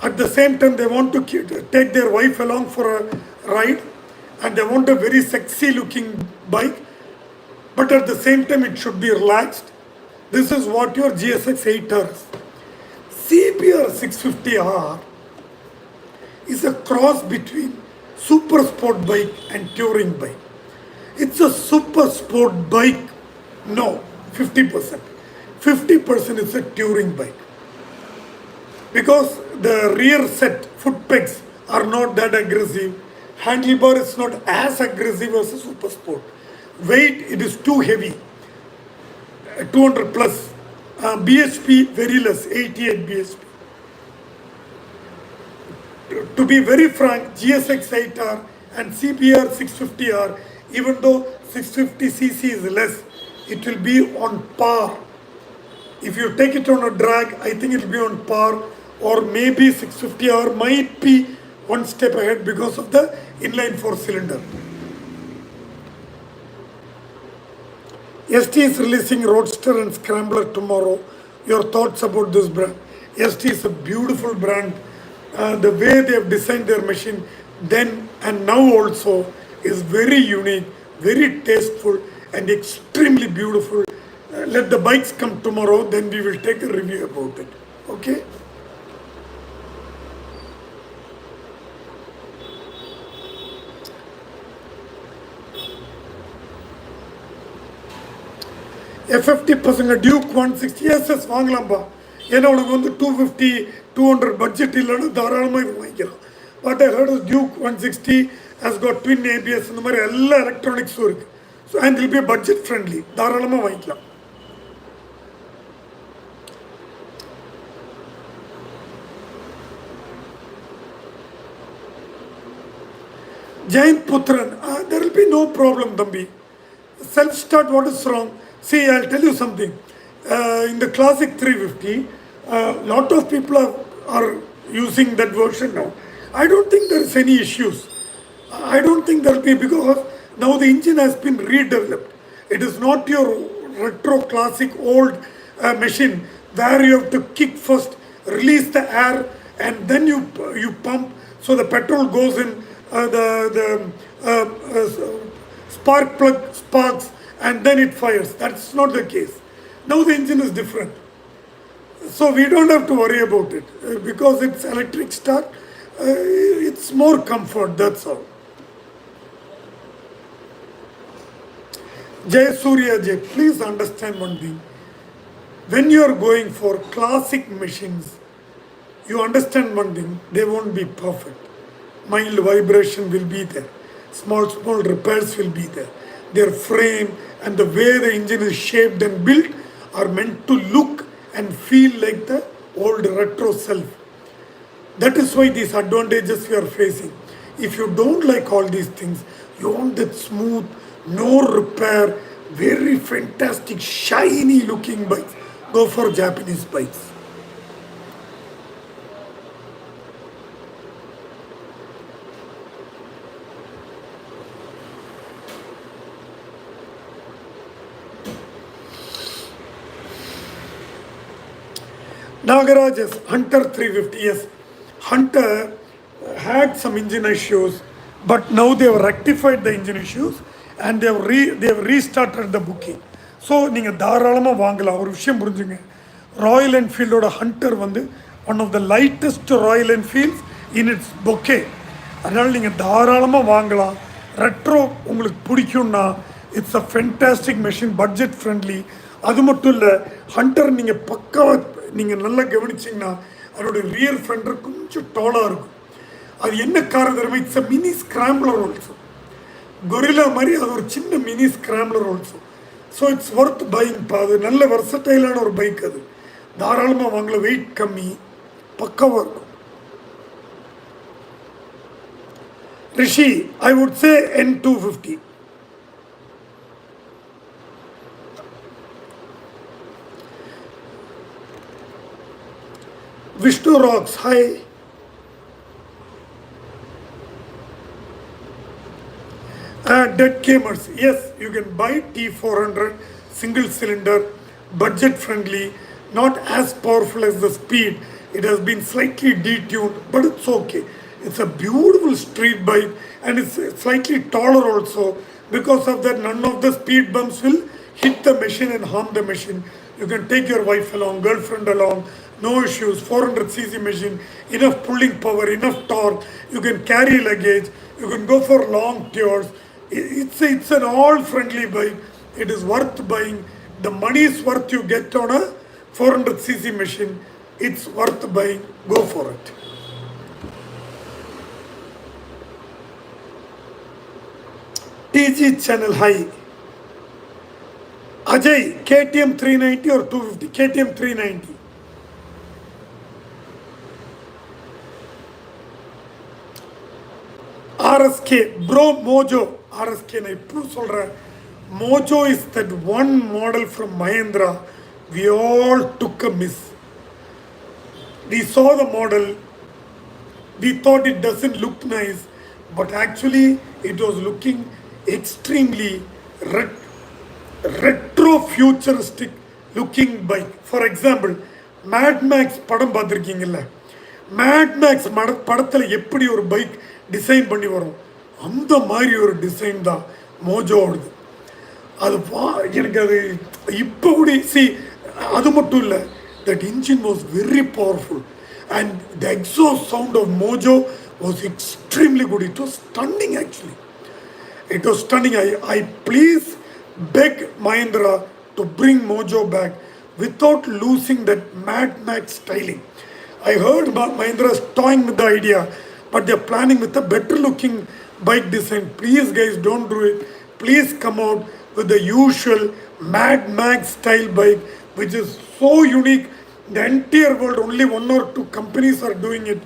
At the same time, they want to take their wife along for a ride, and they want a very sexy looking bike, but at the same time it should be relaxed. This is what your GSX 8R is. CBR 650R is a cross between super sport bike and touring bike. It's a super sport bike. No, 50%. 50% is a touring bike. Because the rear set foot pegs are not that aggressive. Handlebar is not as aggressive as a super sport. Weight, it is too heavy. 200+. BHP very less, 88 BHP. To be very frank, GSX 8R and CBR 650R, even though 650cc is less, it will be on par. If you take it on a drag, I think it will be on par, or maybe 650R might be one step ahead because of the inline 4-cylinder. ST is releasing Roadster and Scrambler tomorrow. Your thoughts about this brand? ST is a beautiful brand. The way they have designed their machine then and now also is very unique, very tasteful, and extremely beautiful. Let the bikes come tomorrow, then we will take a review about it. Okay? FFT பசங்க Duke 160 SS வாங்கலாம்பா. ஏன்னா உனக்கு வந்து 250 200 budget இல்லைன்னா தாராளமாக இது வாங்கிக்கலாம். But I heard Duke 160 has got twin ABS இந்த மாதிரி எல்லா எலக்ட்ரானிக்ஸும் இருக்குது. So and will be budget friendly, தாராளமாக வாங்கிக்கலாம். Jain Putran, there will be no problem, Dambi. Self-start, what is wrong? See, I'll tell you something. In the classic 350, lot of people are using that version now. I don't think there is any issues. I don't think there will be, because now the engine has been redeveloped. It is not your retro classic old machine where you have to kick first, release the air, and then you pump so the petrol goes in. The spark plug sparks and then it fires. That's not the case. Now the engine is different. So we don't have to worry about it because it's electric start. It's more comfort, that's all. Jay Surya Jay, please understand one thing. When you are going for classic machines, you understand one thing, they won't be perfect. Mild vibration will be there. Small repairs will be there. Their frame and the way the engine is shaped and built are meant to look and feel like the old retro self. That is why these advantages we are facing. If you don't like all these things, you want that smooth, no repair, very fantastic, shiny looking bikes, go for Japanese bikes. Nagaraj's Hunter 350, yes. Hunter had some engine issues, but now they have rectified the engine issues and they have restarted the booking. So, நீங்கள் தாராளமாக வாங்கலாம். ஒரு விஷயம் புரிஞ்சுங்க, Royal என்ஃபீல்டோட Hunter வந்து one of the lightest Royal Enfields in its bouquet. அதனால் நீங்கள் தாராளமாக வாங்கலாம். ரெட்ரோ உங்களுக்கு பிடிக்கும்னா it's a fantastic machine, budget friendly. அது மட்டும் இல்லை, ஹண்டர் நீங்கள் பக்காவாக நீங்கள் நல்லா கவனிச்சிங்கன்னா அதோடைய ரியர் ஃபெண்டர் கொஞ்சம் டாலாக இருக்கும். அது என்ன காரணம் தெரியுமா? It's a mini scrambler also. Guerrilla மாதிரி அது ஒரு சின்ன mini scrambler also. So it's worth பையிங்ப்பா. அது நல்ல வெர்சடைலான ஒரு பைக். அது தாராளமாக வாங்கல, வெயிட் கம்மி, பக்காவாக இருக்கும். Rishi, I would say N250. Vishnu Rocks, hi. Dead gamers, yes, you can buy T400 single cylinder, budget friendly, not as powerful as the Speed. It has been slightly detuned, but it's okay. It's a beautiful street bike and it's slightly taller also. Because of that, none of the speed bumps will hit the machine and harm the machine. You can take your wife along, girlfriend along, no issues. 400cc machine, enough pulling power, enough torque. You can carry luggage. You can go for long tours. It's an all-friendly bike. It is worth buying. The money is worth you get on a 400cc machine. It's worth buying. Go for it. TG channel, hi. Ajay, KTM 390 or 250? KTM 390. RSK, bro, Mojo. RSK, நான் இப்போ சொல்கிறேன். Mojo is that one model from Mahindra. We all took a miss. We saw the model. We thought it doesn't look nice. But actually, it was looking extremely retro futuristic looking bike. For example, Mad Max படம் பார்த்துருக்கீங்கல்ல, Mad Max படத்தில் எப்படி ஒரு bike design பண்ணி வரும் அந்த மாதிரி ஒரு design தான் மோஜோவுது. அது எனக்கு அது இப்போ கூட அது மட்டும் இல்லை, that engine was very powerful and the exhaust sound of Mojo was extremely good. It was stunning actually. It was stunning. I please beg Mahindra to bring Mojo back without losing that Mad Max styling. I heard Mahindra is toying with the idea, but they're planning with a better looking bike design. Please guys, don't do it. Please come out with the usual Mad Max style bike, which is so unique. The entire world, only 1 or 2 companies are doing it.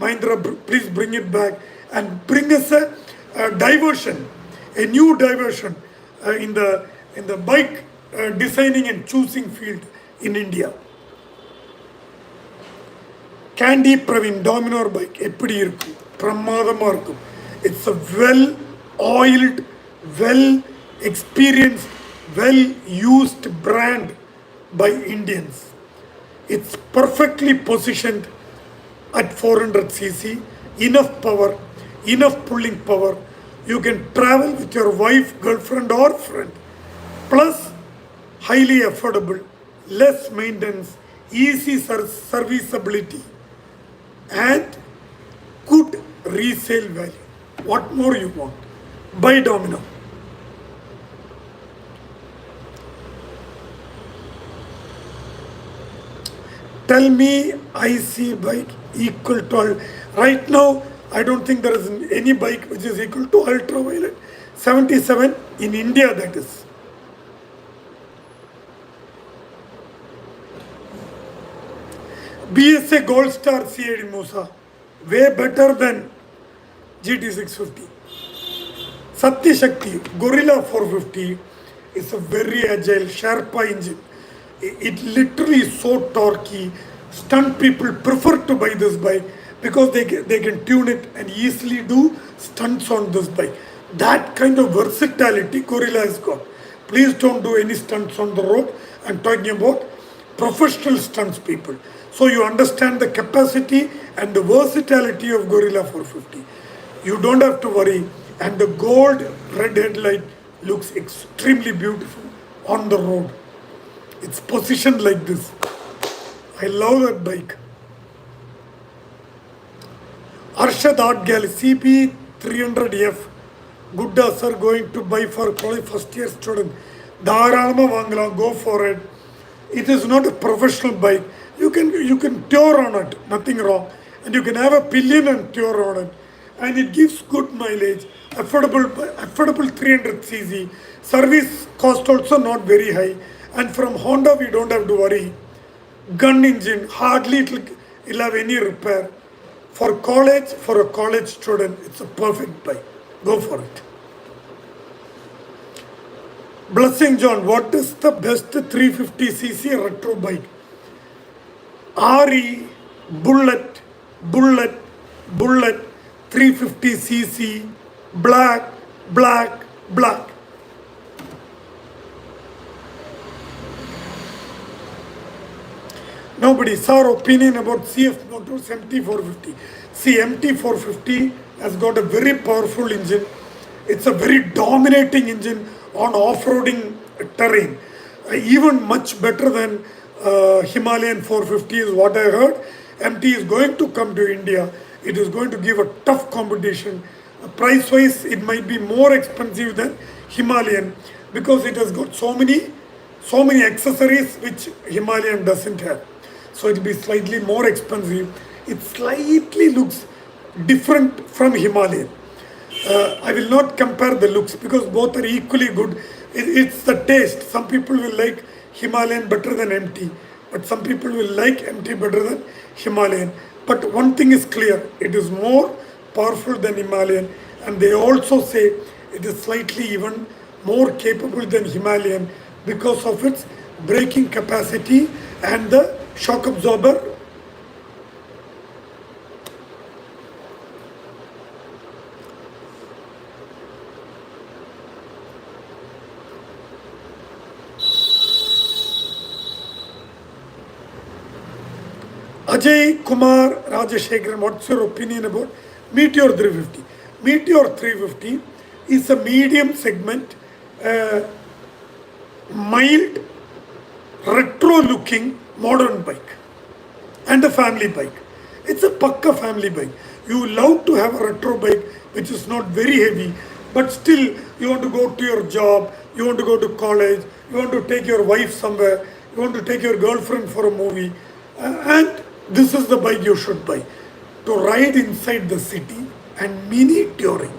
Mahindra, please bring it back and bring us a diversion, a new diversion in the bike designing and choosing field in India. Candy Praveen Dominar bike எப்படி இருக்கும்? பிரமாதமாக இருக்கும். It's a well oiled, well experienced, well used brand by Indians. It's perfectly positioned at 400cc, enough power, enough pulling power. You can travel with your wife, girlfriend or friend. Plus, highly affordable, less maintenance, easy serviceability and good resale value. What more you want? Buy Dominar. Tell me IC bike equal to right now. I don't think there is any bike which is equal to ultraviolet 77 in India, that is. BSA Gold Star CAD Musa, way better than GT650. Satya Shakti Gorilla 450 is a very agile Sherpa engine. It literally is so torquey. Stunt people prefer to buy this bike because they can tune it and easily do stunts on this bike. That kind of versatility Gorilla has got. Please don't do any stunts on the road. I'm talking about professional stunts people. So you understand the capacity and the versatility of Gorilla 450. You don't have to worry. And the gold red headlight looks extremely beautiful on the road. It's positioned like this. I love that bike. Arshad Art Gallery CB 300F. Good sir, going to buy for first year student. Dharalama Wangla, go for it. It is not a professional bike. You can tour on it, nothing wrong. And you can have a pillion and tour on it. And it gives good mileage, affordable 300cc. Service cost also not very high. And from Honda, we don't have to worry. Gun engine, hardly it'll have any repair. For college, for a college student, it's a perfect bike. Go for it. Blessing John, what is the best 350cc retro bike? RE, Bullet, 350cc, black. Nobody's our opinion about CF Motors MT450. See, MT450 has got a very powerful engine. It's a very dominating engine on off-roading terrain. Even much better than Himalayan 450 is what I heard. MT is going to come to India. It is going to give a tough competition. Price-wise, it might be more expensive than Himalayan because it has got so many accessories which Himalayan doesn't have. So it will be slightly more expensive. It slightly looks different from Himalayan. I will not compare the looks because both are equally good. It's the taste. Some people will like Himalayan better than MT, but some people will like MT better than Himalayan. But one thing is clear, it is more powerful than Himalayan, and they also say it is slightly even more capable than Himalayan because of its braking capacity and the shock absorber. Ajay Kumar Rajashekharan, what's your opinion about Meteor 350? Meteor 350 is a medium segment, mild, retro-looking modern bike and a family bike. It's a pakka family bike. You love to have a retro bike which is not very heavy, but still you want to go to your job, you want to go to college, you want to take your wife somewhere, you want to take your girlfriend for a movie, and this is the bike you should buy to ride inside the city and mini touring.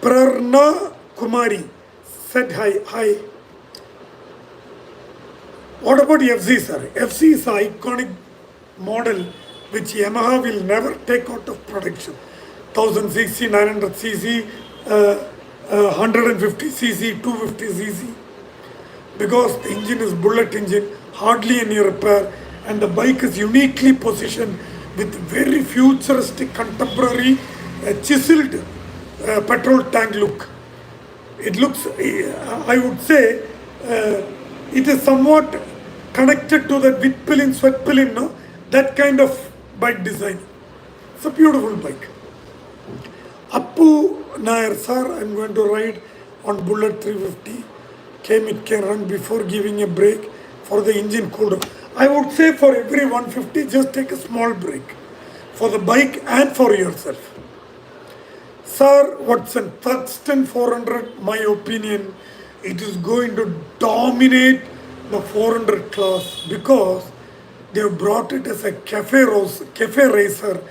Prarna Kumari said hi. Hi. What about FZ, sir? FZ is an iconic model which Yamaha will never take out of production. 1000cc, 900cc, 150cc, 250cc. Because the engine is bullet engine, hardly any repair, and the bike is uniquely positioned with very futuristic, contemporary, chiseled petrol tank look. It looks, I would say, it is somewhat connected to the wet pilling, sweat pilling, no? That kind of bike design. It's a beautiful bike. Appu Nair, sir, I'm going to ride on Bullet 350. It can run before giving a brake for the engine cooler. I would say for every 150, just take a small brake for the bike and for yourself. Sir, Watson, Thurston 400, my opinion, it is going to dominate the 400 class because they have brought it as a cafe racer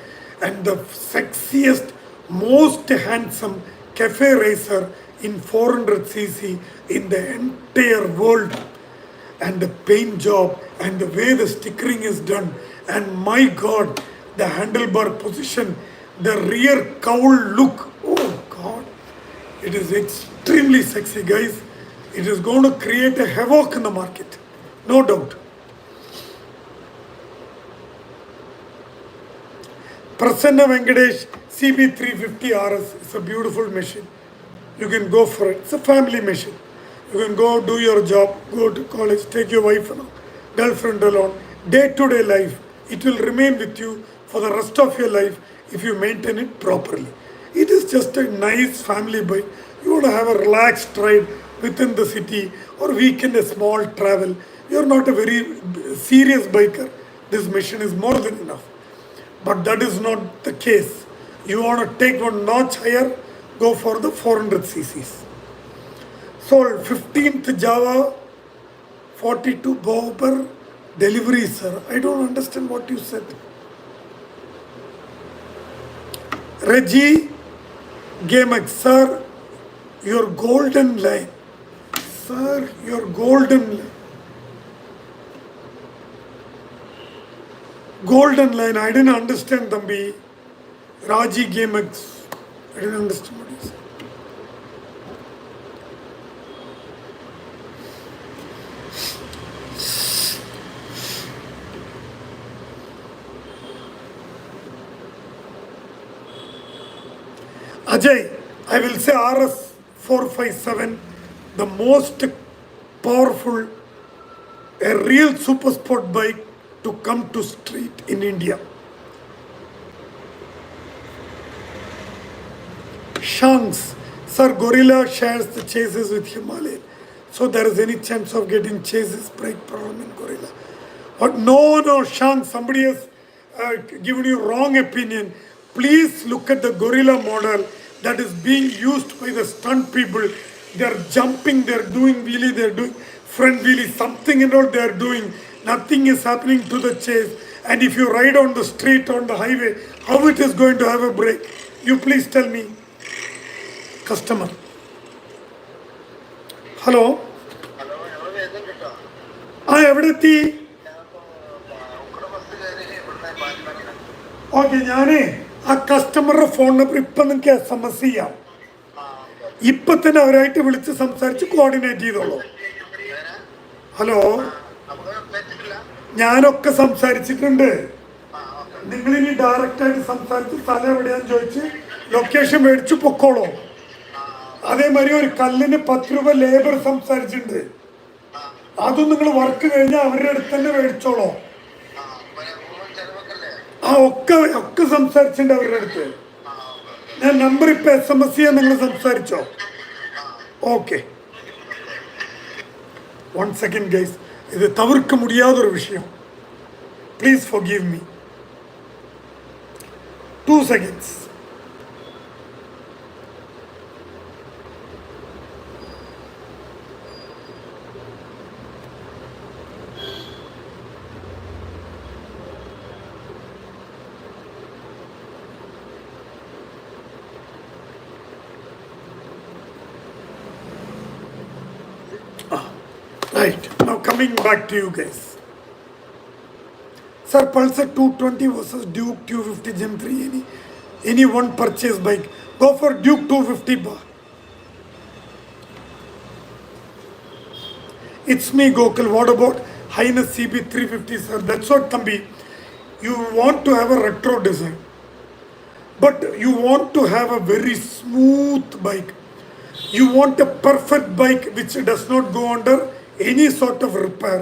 and the sexiest, most handsome cafe racer in 400cc in the entire world. And the paint job and the way the stickering is done, and my God, the handlebar position, the rear cowl look, oh God, it is extremely sexy, guys. It is going to create a havoc in the market, no doubt. Prasanna Venkatesh CB350 RS is a beautiful machine. You can go for it. It's a family machine. You can go do your job, go to college, take your wife along, girlfriend along, day-to-day life. It will remain with you for the rest of your life if you maintain it properly. It is just a nice family bike. You want to have a relaxed ride within the city or weekend a small travel. You are not a very serious biker. This machine is more than enough. But that is not the case. You want to take one notch higher, go for the 400 cc's. Sold 15th Java 42 Bauber delivery, sir. I don't understand what you said. Reggie Gamex, sir, your golden line. Sir, your golden line. Golden line, I didn't understand, Thambi. Raji Gamex, I didn't understand what you said. Ajay, I will say RS 457, the most powerful, a real super sport bike to come to street in India. Shanks, sir, Gorilla shares the chases with Himalayan. So there is any chance of getting chases, brake problem in Gorilla. But no, Shanks, somebody has given you wrong opinion. Please look at the Gorilla model that is being used by the stunt people. They are jumping, they are doing wheelie, they are doing front wheelie, something and all they are doing. Nothing is happening to the chase. And if you ride on the street, on the highway, how it is going to have a brake? You please tell me. Customer. Hello? Everything. Okay, ആ കസ്റ്റമറുടെ phone number ഇപ്പം നിങ്ങൾക്ക് SMS ചെയ്യാം. ഇപ്പം തന്നെ അവരായിട്ട് വിളിച്ച് സംസാരിച്ച് coordinate ചെയ്തോളൂ. ഹലോ, ഞാനൊക്കെ സംസാരിച്ചിട്ടുണ്ട്. നിങ്ങളിനി ഡയറക്റ്റായിട്ട് സംസാരിച്ച് സ്ഥലം എവിടെയാന്ന് ചോദിച്ച് ലൊക്കേഷൻ മേടിച്ച് പൊക്കോളൂ. അതേമാതിരി ഒരു കല്ലിന് 10 രൂപ ലേബർ സംസാരിച്ചിട്ടുണ്ട്. അതും നിങ്ങൾ വർക്ക് കഴിഞ്ഞാൽ അവരുടെ അടുത്ത് തന്നെ മേടിച്ചോളോ. ഒക്കെ ഒക്കെ സംസാരിച്ചിട്ടുണ്ട് അവരുടെ അടുത്ത്. ഞാൻ നമ്പർ ഇപ്പൊ SMS ചെയ്യാൻ നിങ്ങൾ സംസാരിച്ചോ? ഓക്കെ, 1 second ഗൈസ്, ഇത് തവിർക്ക മുടിയാതൊരു വിഷയം. Please forgive me. 2 seconds. Right, now coming back to you guys. Sir, Pulsar 220 versus Duke 250 Gen 3. Any one purchase bike. Go for Duke 250 bar. It's me, Gokul. What about Highness CB 350, sir? That's what, Thambi. You want to have a retro design, but you want to have a very smooth bike. You want a perfect bike which does not go under any sort of repair,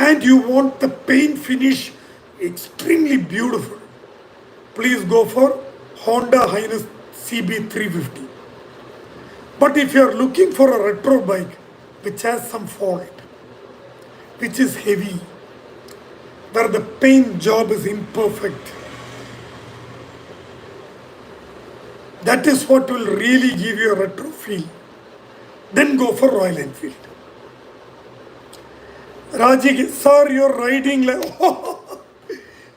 and you want the paint finish extremely beautiful. Please go for Honda Highness CB 350. But if you are looking for a retro bike which has some fault, which is heavy, where the paint job is imperfect, that is what will really give you a retro feel, then go for Royal Enfield. Raji, sir, you're riding like,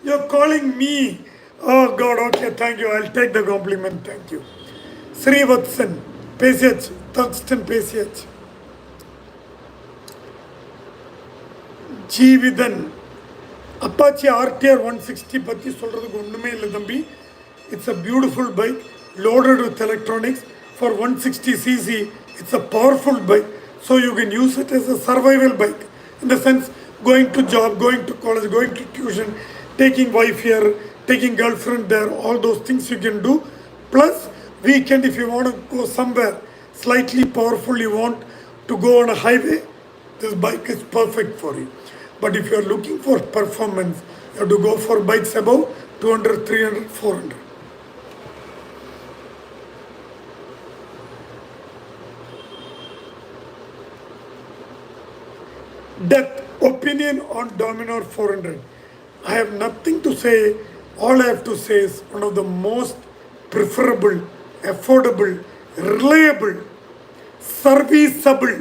you're calling me. Oh God, okay, thank you. I'll take the compliment, thank you. Srivatsan, PCH, Thurston PCH. Jeevidan, Apache RTR 160 பத்தி சொல்றதுக்கு ஒண்ணுமே இல்லை தம்பி. It's a beautiful bike, loaded with electronics for 160cc. It's a powerful bike, so you can use it as a survival bike. In the sense, going to job, going to college, going to tuition, taking wife here, taking girlfriend there, all those things you can do. Plus, weekend if you want to go somewhere slightly powerful, you want to go on a highway, this bike is perfect for you. But if you are looking for performance, you have to go for bikes above 200, 300, 400. Death opinion on Dominar 400. I have nothing to say. All I have to say is one of the most preferable, affordable, reliable, serviceable,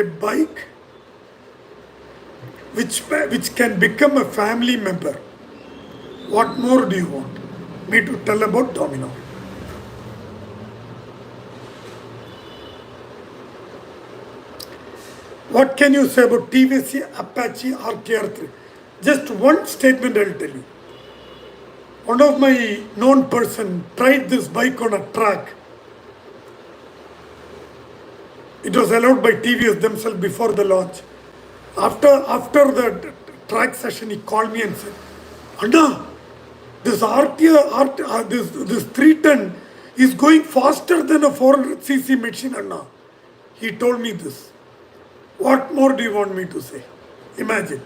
a bike which can become a family member. What more do you want me to tell about Dominar? What can you say about TVS Apache RTR3? Just one statement I'll tell you. One of my known person tried this bike on a track. It was allowed by TVS themselves before the launch. After the track session, he called me and said, Anna, this RTR, this 310 is going faster than a 400cc machine, Anna. He told me this. What more do you want me to say? Imagine.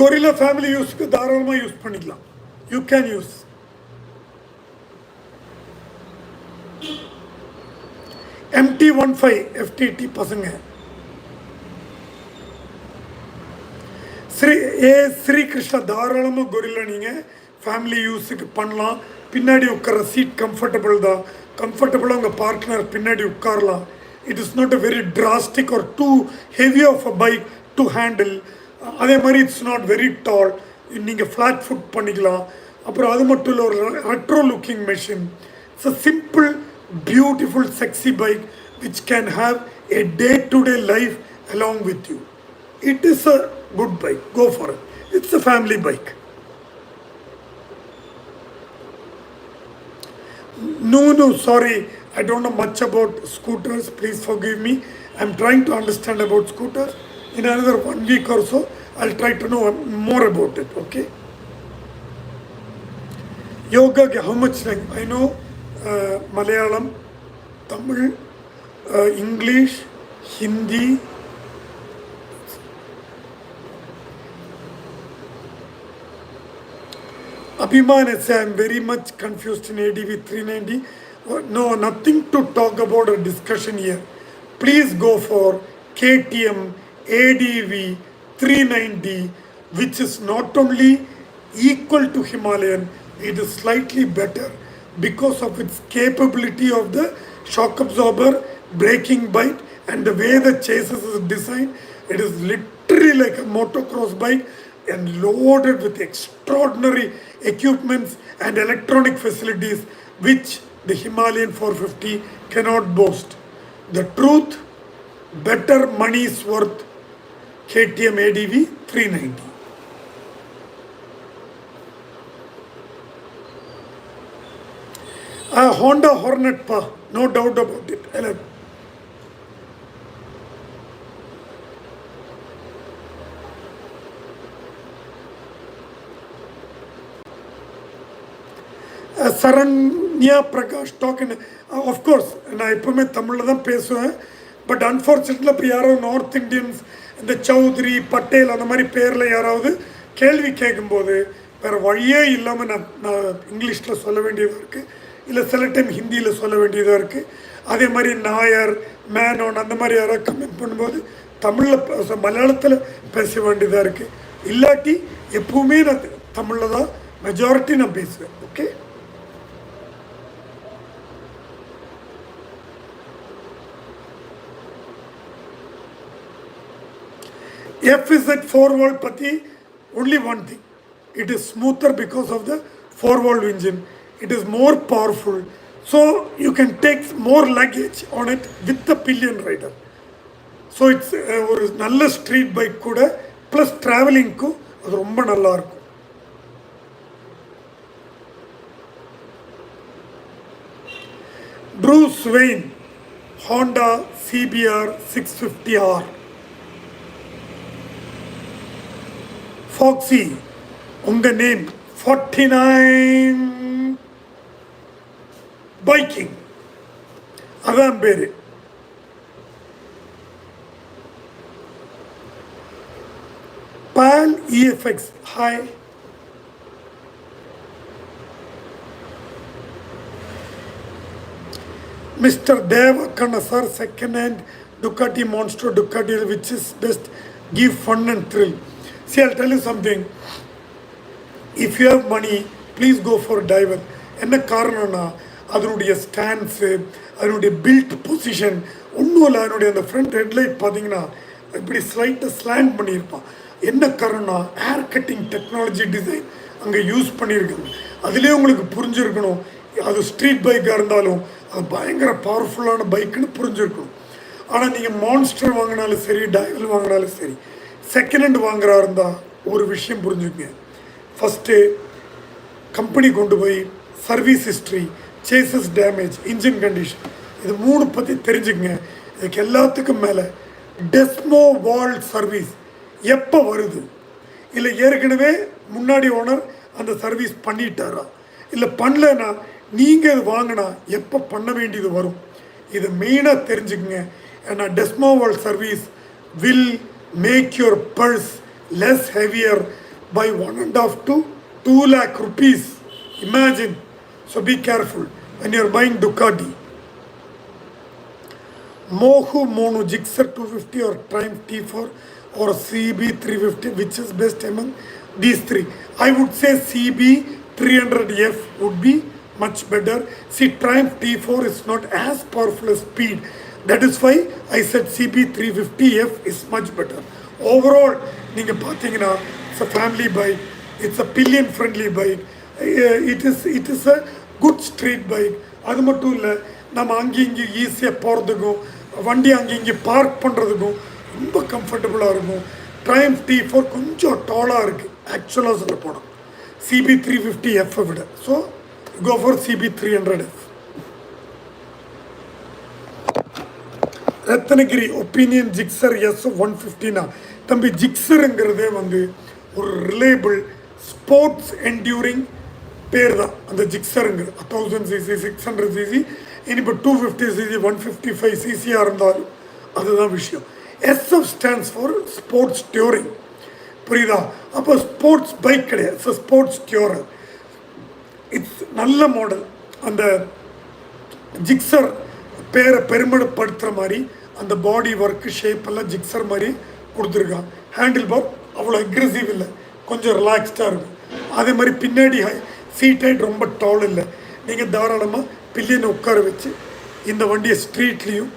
Gorilla family use தாராளமாக use பண்ணிக்கலாம். You can use. MT15 FTT பசங்க. ஸ்ரீ கிருஷ்ணா தாராளமாக gorilla நீங்கள் family யூஸுக்கு பண்ணலாம். பின்னாடி உட்கார seat comfortable தான். கம்ஃபர்டபுளாக உங்கள் பார்ட்னர் பின்னாடி உட்காரலாம். It is not a very drastic or too heavy of a bike to handle. அதே மாதிரி இட்ஸ் நாட் வெரி டால். நீங்கள் ஃப்ளாட் ஃபுட் பண்ணிக்கலாம். அப்புறம் அது மட்டும் இல்லை, ஒரு retro looking machine. It's a simple beautiful sexy bike which can have a day-to-day life along with you. It is a good bike. Go for it. It's a family bike. No, sorry. I don't know much about scooters. Please forgive me. I'm trying to understand about scooters. In another 1 week or so, I'll try to know more about it. Okay? Yoga, how much language? I know Malayalam, Tamil, English, Hindi. Abhiman says, I'm very much confused in ADV 390. No, nothing to talk about or discussion here. Please go for KTM ADV 390, which is not only equal to Himalayan, it is slightly better because of its capability of the shock absorber, braking bike, and the way the chassis is designed. It is literally like a motocross bike and loaded with extraordinary equipments and electronic facilities which the Himalayan 450 cannot boast. The truth, better money's worth KTM ADV 390. Honda Hornet pa, no doubt about it. Saranya Prakash talking, of course, நான் எப்பவுமே தமிழில் தான் பேசுவேன். But unfortunately இப்போ யாரோ north Indians இந்த சௌத்ரி பட்டேல் அந்த மாதிரி பேரில் யாராவது கேள்வி கேட்கும்போது வேறு வழியே இல்லாமல் நான் இங்கிலீஷில் சொல்ல வேண்டியதாக இருக்குது, இல்லை சில டைம் ஹிந்தியில் சொல்ல வேண்டியதாக இருக்குது. அதே மாதிரி நாயர், மேனோன் அந்த மாதிரி யாராவது கமெண்ட் பண்ணும்போது தமிழில் மலையாளத்தில் பேச வேண்டியதாக இருக்குது. இல்லாட்டி எப்பவுமே நான் தமிழில் தான் மெஜாரிட்டி நான் பேசுவேன். Okay, FZ 4-valve pathi, only one thing. It is smoother because of the 4-valve engine. It is more powerful. So you can take more luggage on it with the pillion rider. So it's ஒரு நல்ல street bike கூட plus ட்ராவலிங்க்கும் அது ரொம்ப நல்லாயிருக்கும். Bruce Wayne, Honda CBR 650R. Foxy, unga name 49 biking. Adhan Bere. PAL EFX, hi. Mr. Devakana sir, second hand Ducati Monster Ducati, which is best, give fun and thrill. See, I'll tell you something. If you have money, please go for diver. என்ன காரணம்னா அதனுடைய stance, அதனுடைய build position ஒன்றும் இல்லை. அதனுடைய அந்த front headlight பார்த்தீங்கன்னா இப்படி ஸ்லைட்டாக ஸ்லாண்ட் பண்ணியிருப்பான். என்ன காரணம்னா ஏர் கட்டிங் டெக்னாலஜி டிசைன் அங்கே யூஸ் பண்ணியிருக்காங்க. அதுலேயே உங்களுக்கு புரிஞ்சிருக்கணும் அது ஸ்ட்ரீட் பைக்காக இருந்தாலும் அது பயங்கர பவர்ஃபுல்லான பைக்குன்னு புரிஞ்சிருக்கணும். ஆனால் நீங்கள் மான்ஸ்டர் வாங்கினாலும் சரி, டைவல் வாங்கினாலும் சரி, செகண்ட் ஹேண்ட் வாங்குறா இருந்தால் ஒரு விஷயம் புரிஞ்சுக்கங்க. ஃபஸ்ட்டு கம்பெனி கொண்டு போய் service history, chases damage, engine condition, இது மூணு பற்றி தெரிஞ்சுக்கங்க. இதுக்கு எல்லாத்துக்கும் மேலே டெஸ்மோ வால் சர்வீஸ் எப்போ வருது, இல்லை ஏற்கனவே முன்னாடி ஓனர் அந்த சர்வீஸ் பண்ணிட்டாரா, இல்லை பண்ணலன்னா நீங்கள் இது வாங்கினா எப்போ பண்ண வேண்டியது வரும், இதை மெயினாக தெரிஞ்சுக்கங்க. ஏன்னா Desmo valve service will make your purse less heavier by 1.5 to 2 lakh rupees. Imagine. So be careful when you're buying Ducati. Mohu Mono Gixxer 250 or Triumph T4 or CB 350, which is best among these three? I would say CB 300F would be much better. See, Triumph T4 is not as powerful as speed. That is why I said CB 350F is much better. Overall, நீங்கள் பார்த்தீங்கன்னா it's a family bike, it's a pillion friendly bike, it is a good street bike. அது மட்டும் இல்லை, நம்ம அங்கே இங்கே ஈஸியாக போகிறதுக்கும் வண்டி அங்கே இங்கே பார்க் பண்ணுறதுக்கும் ரொம்ப கம்ஃபர்டபுளாக இருக்கும். Triumph T4 கொஞ்சம் டாலாக இருக்குது ஆக்சுவலாக சொல்ல போனோம் CB 350F விட. So go for CB 300F. Ratnagiri opinion Gixxer S 150னா தம்பி, ஜிக்ஸருங்கிறதே வந்து ஒரு ரிலேபிள் ஸ்போர்ட்ஸ் என்டியூரிங் பேர் தான் அந்த ஜிக்ஸருங்க 1000cc 600cc இனி இப்போ 250cc 155ccயாக இருந்தாலும் அதுதான் விஷயம். SF stands for sports during, புரியுதா? அப்போ ஸ்போர்ட்ஸ் பைக் கிடையாது, ஸோ ஸ்போர்ட்ஸ் டியூரர். இட்ஸ் நல்ல மாடல். அந்த ஜிக்ஸர் பேரை பெருமைப்படுத்துகிற மாதிரி அந்த பாடி ஒர்க்கு ஷேப் எல்லாம் ஜிக்ஸர் மாதிரி கொடுத்துருக்கான். ஹேண்டில் பார் அவ்வளோ அக்ரெசிவ் இல்லை, கொஞ்சம் ரிலாக்ஸ்டாக இருக்கும். அதே மாதிரி பின்னாடி சீட் ஹைட் ரொம்ப டால் இல்லை. நீங்கள் தாராளமாக பில்லியனை உட்கார வச்சு இந்த வண்டியை ஸ்ட்ரீட்லேயும்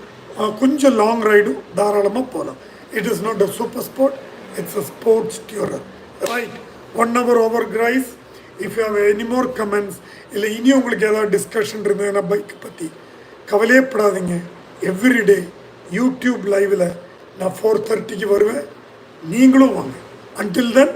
கொஞ்சம் லாங் ரைடும் தாராளமாக போகலாம். It is not a super sport, it's a sports tourer. Right, 1 hour over கிரைஸ். If you have any more comments, இல்லை இனி உங்களுக்கு ஏதாவது டிஸ்கஷன் இருந்ததுன்னா பைக்கை பற்றி கவலையப்படாதீங்க. எவ்ரிடே யூடியூப் லைவில் நான் 4:30க்கு வருவேன், நீங்களும் வாங்க. Until then